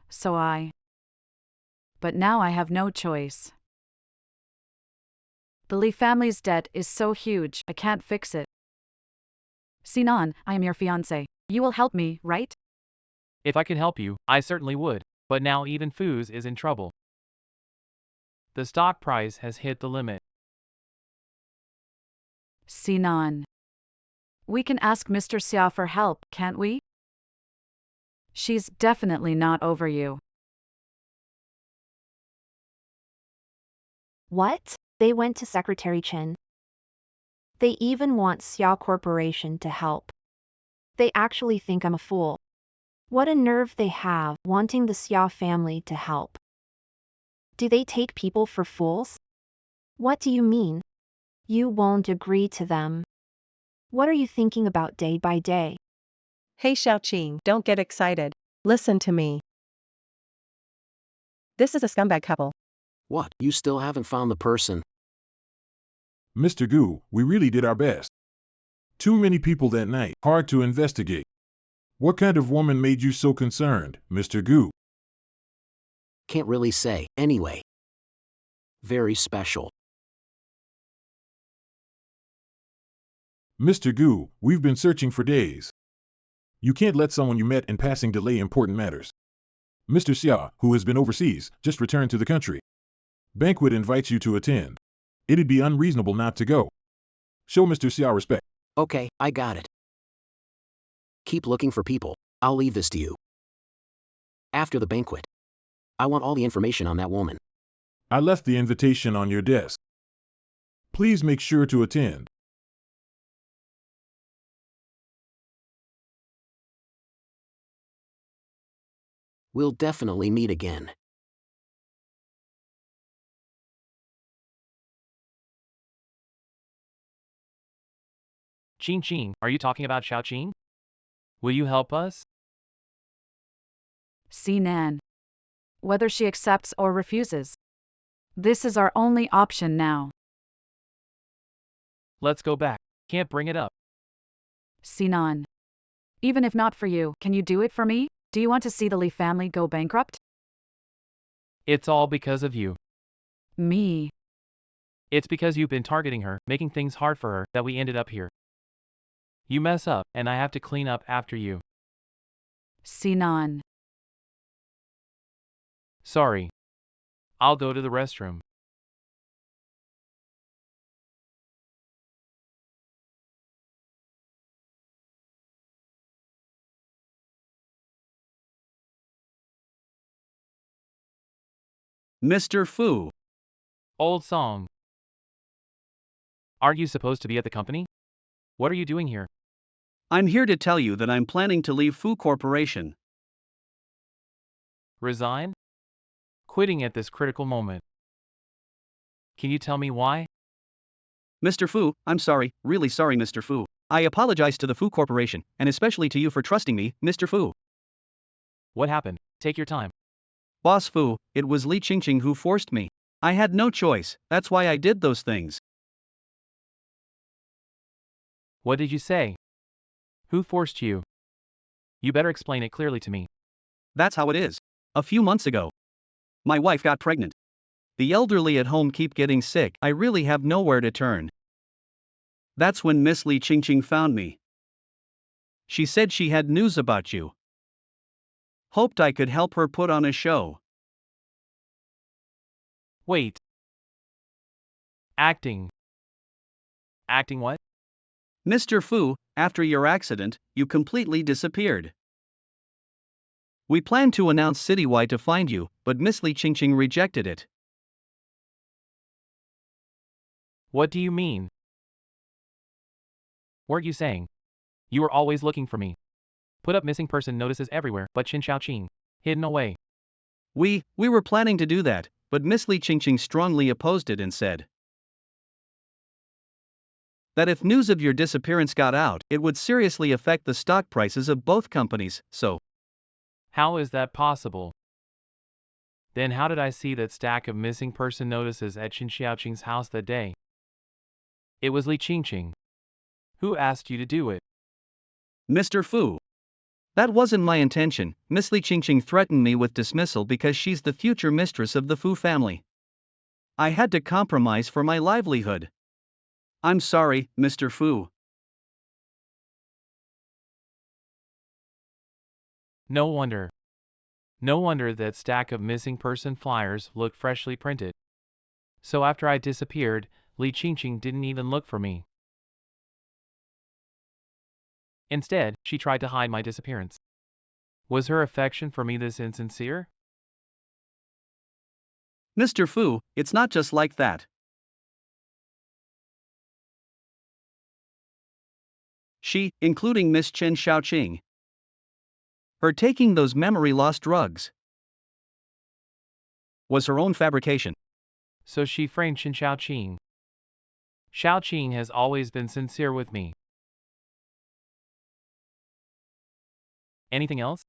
But now I have no choice. The Li family's debt is so huge, I can't fix it. Sinan, I am your fiancé. You will help me, right? If I could help you, I certainly would, but now even Fu's is in trouble. The stock price has hit the limit. Sinan. We can ask Mr. Xia for help, can't we? She's definitely not over you. What? They went to Secretary Chen. They even want Xia Corporation to help. They actually think I'm a fool. What a nerve they have wanting the Xia family to help. Do they take people for fools? What do you mean? You won't agree to them. What are you thinking about day by day? Hey Chingching, don't get excited. Listen to me. This is a scumbag couple. What, you still haven't found the person? Mr. Gu, we really did our best. Too many people that night, hard to investigate. What kind of woman made you so concerned, Mr. Gu? Can't really say, anyway. Very special. Mr. Gu, we've been searching for days. You can't let someone you met in passing delay important matters. Mr. Xia, who has been overseas, just returned to the country. Banquet invites you to attend. It'd be unreasonable not to go. Show Mr. Xia respect. Okay, I got it. Keep looking for people. I'll leave this to you. After the banquet. I want all the information on that woman. I left the invitation on your desk. Please make sure to attend. We'll definitely meet again. Chingching, are you talking about Xiaoqing? Will you help us? Sinan. Whether she accepts or refuses. This is our only option now. Let's go back. Can't bring it up. Sinan. Even if not for you, can you do it for me? Do you want to see the Li family go bankrupt? It's all because of you. Me. It's because you've been targeting her, making things hard for her, that we ended up here. You mess up, and I have to clean up after you. Sinan. Sorry. I'll go to the restroom. Mr. Fu. Old song. Aren't you supposed to be at the company? What are you doing here? I'm here to tell you that I'm planning to leave Fu Corporation. Resign? Quitting at this critical moment. Can you tell me why? Mr. Fu, I'm sorry, really sorry, Mr. Fu. I apologize to the Fu Corporation, and especially to you for trusting me, Mr. Fu. What happened? Take your time. Boss Fu, it was Li Chingching who forced me. I had no choice, that's why I did those things. What did you say? Who forced you? You better explain it clearly to me. That's how it is. A few months ago, my wife got pregnant. The elderly at home keep getting sick, I really have nowhere to turn. That's when Miss Li Chingching found me. She said she had news about you. Hoped I could help her put on a show. Wait. Acting. Acting what? Mr. Fu, after your accident, you completely disappeared. We planned to announce citywide to find you, but Miss Li Chingching rejected it. What do you mean? Weren't you saying? You were always looking for me. Put up missing person notices everywhere, but Chen Xiaoqing. Hidden away. We were planning to do that, but Miss Li Chingching strongly opposed it and said that if news of your disappearance got out, it would seriously affect the stock prices of both companies, so. How is that possible? Then how did I see that stack of missing person notices at Chen Xiaoqing's house that day? It was Li Chingching. Who asked you to do it? Mr. Fu. That wasn't my intention. Miss Li Chingching threatened me with dismissal because she's the future mistress of the Fu family. I had to compromise for my livelihood. I'm sorry, Mr. Fu. No wonder. No wonder that stack of missing person flyers looked freshly printed. So after I disappeared, Li Chingching didn't even look for me. Instead, she tried to hide my disappearance. Was her affection for me this insincere? Mr. Fu, it's not just like that. She, including Miss Chen Xiaoqing. Her taking those memory loss drugs was her own fabrication. So she framed Chen Xiaoqing. Xiaoqing has always been sincere with me. Anything else?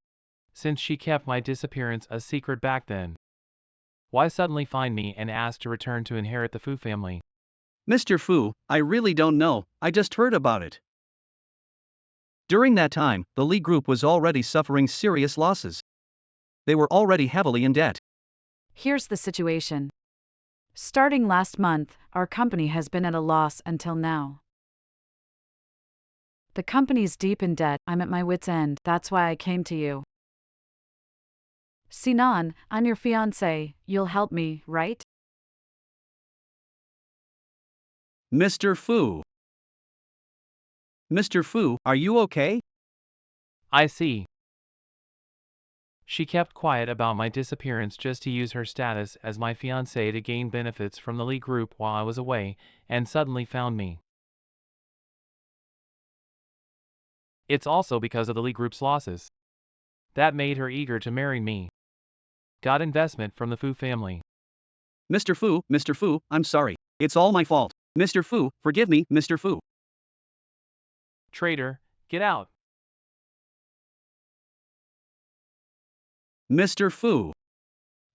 Since she kept my disappearance a secret back then. Why suddenly find me and ask to return to inherit the Fu family? Mr. Fu, I really don't know, I just heard about it. During that time, the Li Group was already suffering serious losses. They were already heavily in debt. Here's the situation. Starting last month, our company has been at a loss until now. The company's deep in debt, I'm at my wit's end, that's why I came to you. Sinan, I'm your fiancé, you'll help me, right? Mr. Fu. Mr. Fu, are you okay? I see. She kept quiet about my disappearance just to use her status as my fiancé to gain benefits from the Li Group while I was away, and suddenly found me. It's also because of the Li Group's losses. That made her eager to marry me. Got investment from the Fu family. Mr. Fu, I'm sorry. It's all my fault. Mr. Fu, forgive me, Mr. Fu. Traitor, get out. Mr. Fu.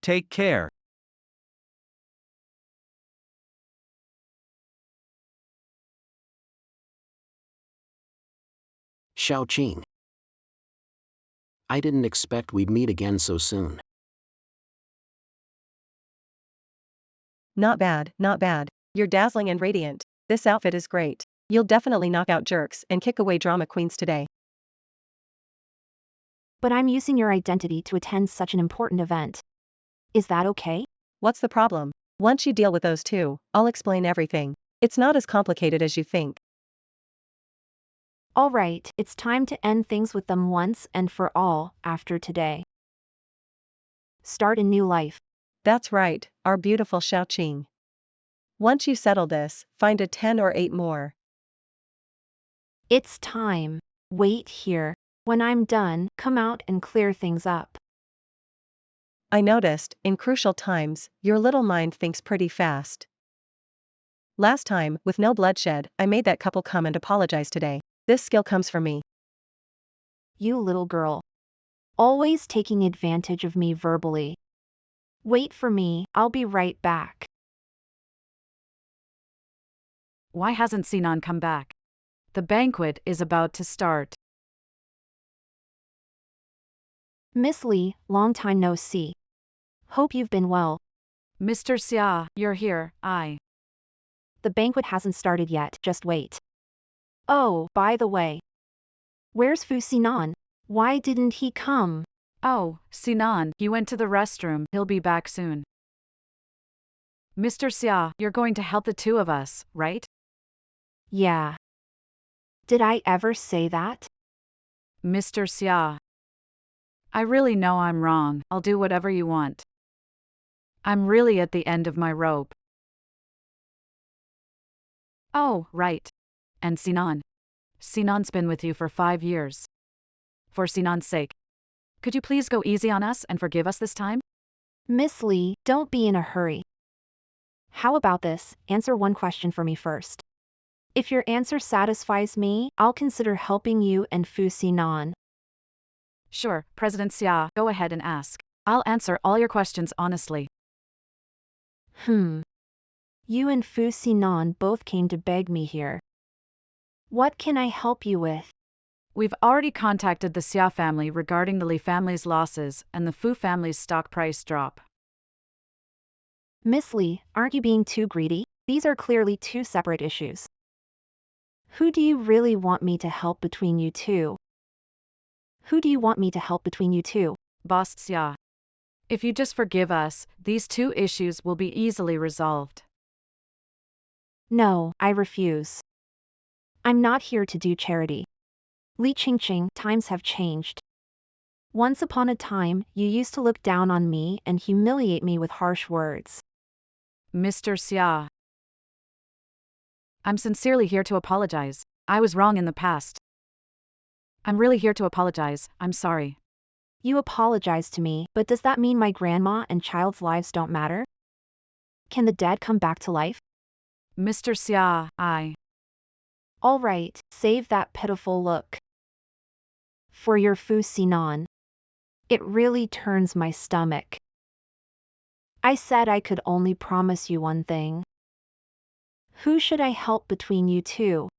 Take care. Xiaoqing. I didn't expect we'd meet again so soon. Not bad, not bad. You're dazzling and radiant. This outfit is great. You'll definitely knock out jerks and kick away drama queens today. But I'm using your identity to attend such an important event. Is that okay? What's the problem? Once you deal with those two, I'll explain everything. It's not as complicated as you think. All right, it's time to end things with them once and for all after today. Start a new life. That's right, our beautiful Xiaoqing. Once you settle this, find a 10 or 8 more. It's time. Wait here. When I'm done, come out and clear things up. I noticed, in crucial times, your little mind thinks pretty fast. Last time, with no bloodshed, I made that couple come and apologize today. This skill comes from me. You little girl. Always taking advantage of me verbally. Wait for me, I'll be right back. Why hasn't Sinan come back? The banquet is about to start. Miss Li, long time no see. Hope you've been well. Mr. Xia, you're here, The banquet hasn't started yet, just wait. Oh, by the way. Where's Fu Sinan? Why didn't he come? Oh, Sinan, he went to the restroom, he'll be back soon. Mr. Xia, you're going to help the two of us, right? Yeah. Did I ever say that? Mr. Xia. I really know I'm wrong, I'll do whatever you want. I'm really at the end of my rope. Oh, right. And Sinan. Sinan's been with you for 5 years. For Sinan's sake. Could you please go easy on us and forgive us this time? Miss Li, don't be in a hurry. How about this, answer one question for me first. If your answer satisfies me, I'll consider helping you and Fu Sinan. Sure, President Xia, go ahead and ask. I'll answer all your questions honestly. You and Fu Sinan both came to beg me here. What can I help you with? We've already contacted the Xia family regarding the Li family's losses and the Fu family's stock price drop. Miss Li, aren't you being too greedy? These are clearly two separate issues. Who do you really want me to help between you two? Who do you want me to help between you two? Boss Xia. If you just forgive us, these two issues will be easily resolved. No, I refuse. I'm not here to do charity. Li Chingching, times have changed. Once upon a time, you used to look down on me and humiliate me with harsh words. Mr. Xia. I'm sincerely here to apologize. I was wrong in the past. I'm really here to apologize. I'm sorry. You apologize to me, but does that mean my grandma and child's lives don't matter? Can the dead come back to life? Mr. Xia, All right, save that pitiful look. For your Fu Sinan. It really turns my stomach. I said I could only promise you one thing. Who should I help between you two?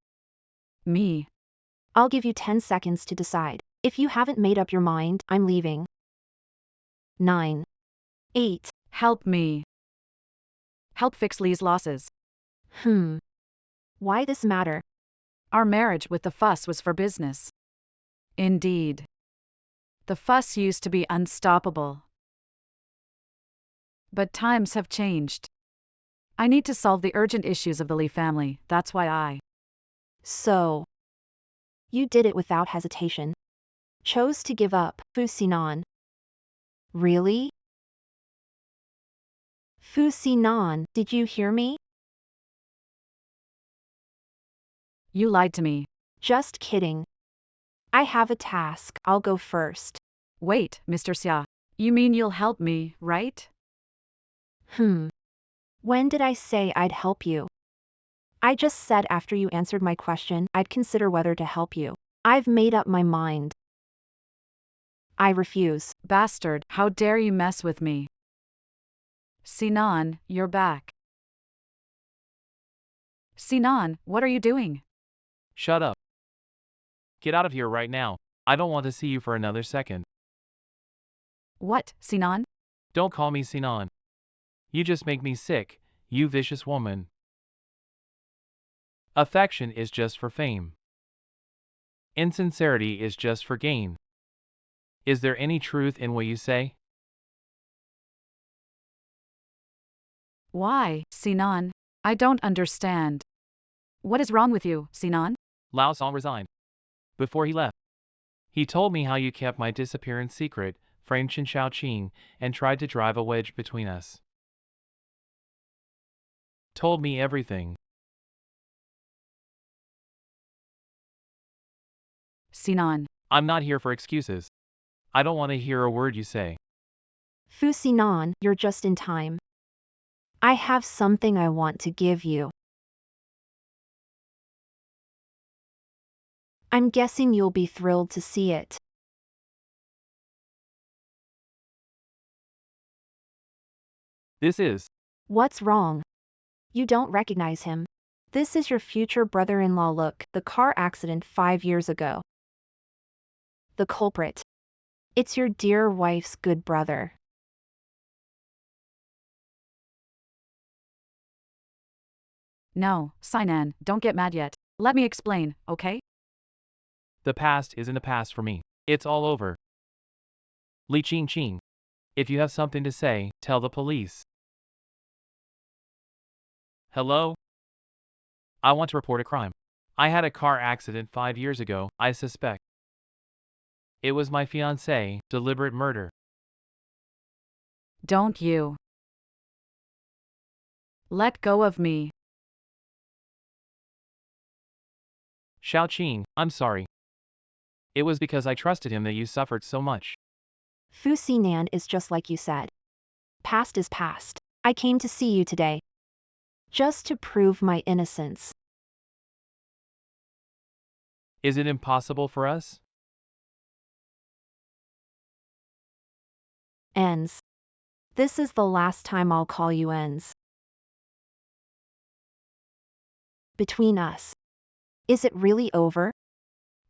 Me. I'll give you 10 seconds to decide. If you haven't made up your mind, I'm leaving. 9. 8. Help me. Help fix Lee's losses. Why this matter? Our marriage with the fuss was for business. Indeed. The fuss used to be unstoppable. But times have changed. I need to solve the urgent issues of the Lee family, that's why I. So. You did it without hesitation. Chose to give up, Fu Sinan. Really? Fu Sinan, did you hear me? You lied to me. Just kidding. I have a task, I'll go first. Wait, Mr. Xia. You mean you'll help me, right? When did I say I'd help you? I just said after you answered my question, I'd consider whether to help you. I've made up my mind. I refuse. Bastard, how dare you mess with me? Sinan, you're back. Sinan, what are you doing? Shut up. Get out of here right now. I don't want to see you for another second. What, Sinan? Don't call me Sinan. You just make me sick, you vicious woman. Affection is just for fame. Insincerity is just for gain. Is there any truth in what you say? Why, Sinan? I don't understand. What is wrong with you, Sinan? Lao Song resigned. Before he left, he told me how you kept my disappearance secret, framed Chingching, and tried to drive a wedge between us. Told me everything. Sinan. I'm not here for excuses. I don't want to hear a word you say. Fu Sinan, you're just in time. I have something I want to give you. I'm guessing you'll be thrilled to see it. This is. What's wrong? You don't recognize him. This is your future brother-in-law. Look, the car accident 5 years ago. The culprit. It's your dear wife's good brother. No, Sinan, don't get mad yet. Let me explain, okay? The past isn't a past for me. It's all over. Li Chingching. If you have something to say, tell the police. Hello? I want to report a crime. I had a car accident 5 years ago, I suspect. It was my fiancée, deliberate murder. Don't you. Let go of me. Xiaoqing, I'm sorry. It was because I trusted him that you suffered so much. Fu Sinan is just like you said. Past is past. I came to see you today. Just to prove my innocence. Is it impossible for us? Ends. This is the last time I'll call you ends. Between us. Is it really over?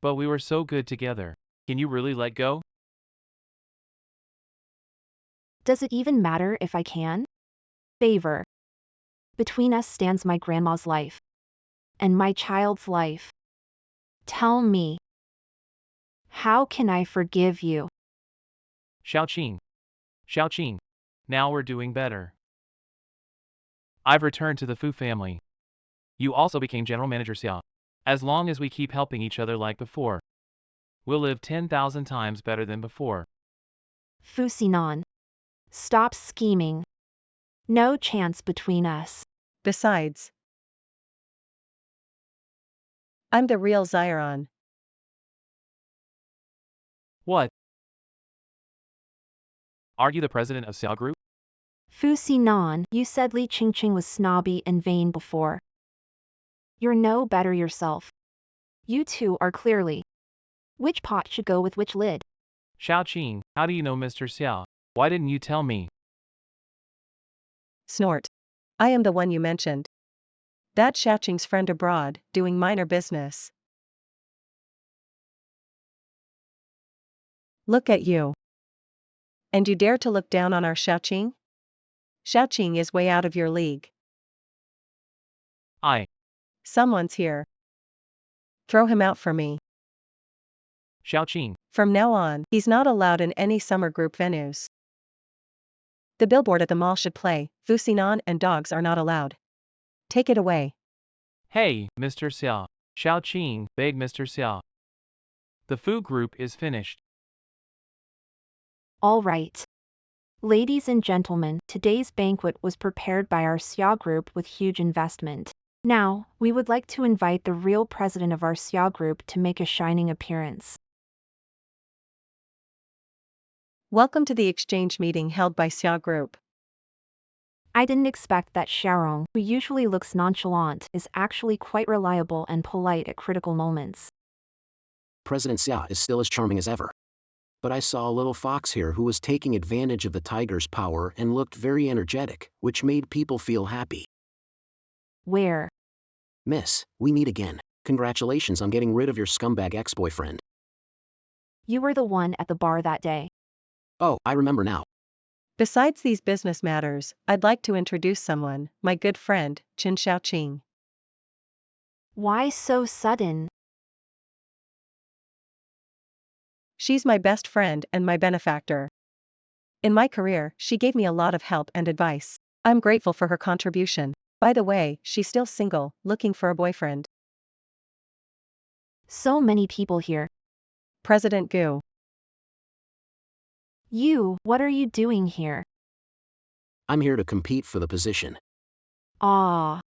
But we were so good together. Can you really let go? Does it even matter if I can? Favor. Between us stands my grandma's life. And my child's life. Tell me. How can I forgive you? Xiaoqing. Xiaoqing. Now we're doing better. I've returned to the Fu family. You also became General Manager Xia. As long as we keep helping each other like before, we'll live 10,000 times better than before. Fu Sinan. Stop scheming. No chance between us. Besides, I'm the real Xiron. What? Are you the president of Xiao Group? Fu Sinan, you said Li Chingching was snobby and vain before. You're no better yourself. You two are clearly. Which pot should go with which lid? Xiaoqing, how do you know Mr. Xiao? Why didn't you tell me? Snort. I am the one you mentioned. That Xiaoqing's friend abroad, doing minor business. Look at you. And you dare to look down on our Xiaoqing? Xiaoqing is way out of your league. Someone's here. Throw him out for me. Xiaoqing, From now on, he's not allowed in any summer group venues. The billboard at the mall should play, Fu Sinan and dogs are not allowed. Take it away. hey, Mr. Xiao. Xiaoqing, begged Mr. Xiao. The food group is finished. All right. Ladies and gentlemen, today's banquet was prepared by our Xiao group with huge investment. Now, we would like to invite the real president of our Xiao group to make a shining appearance. Welcome to the exchange meeting held by Xiao Group. I didn't expect that Xiaorong, who usually looks nonchalant, is actually quite reliable and polite at critical moments. President Xia is still as charming as ever. But I saw a little fox here who was taking advantage of the tiger's power and looked very energetic, which made people feel happy. Where? Miss, we meet again. Congratulations on getting rid of your scumbag ex-boyfriend. You were the one at the bar that day. Oh, I remember now. Besides these business matters, I'd like to introduce someone, my good friend, Chingching. Why so sudden? She's my best friend and my benefactor. In my career, she gave me a lot of help and advice. I'm grateful for her contribution. By the way, she's still single, looking for a boyfriend. So many people here. President Gu. You, what are you doing here? I'm here to compete for the position. Ah.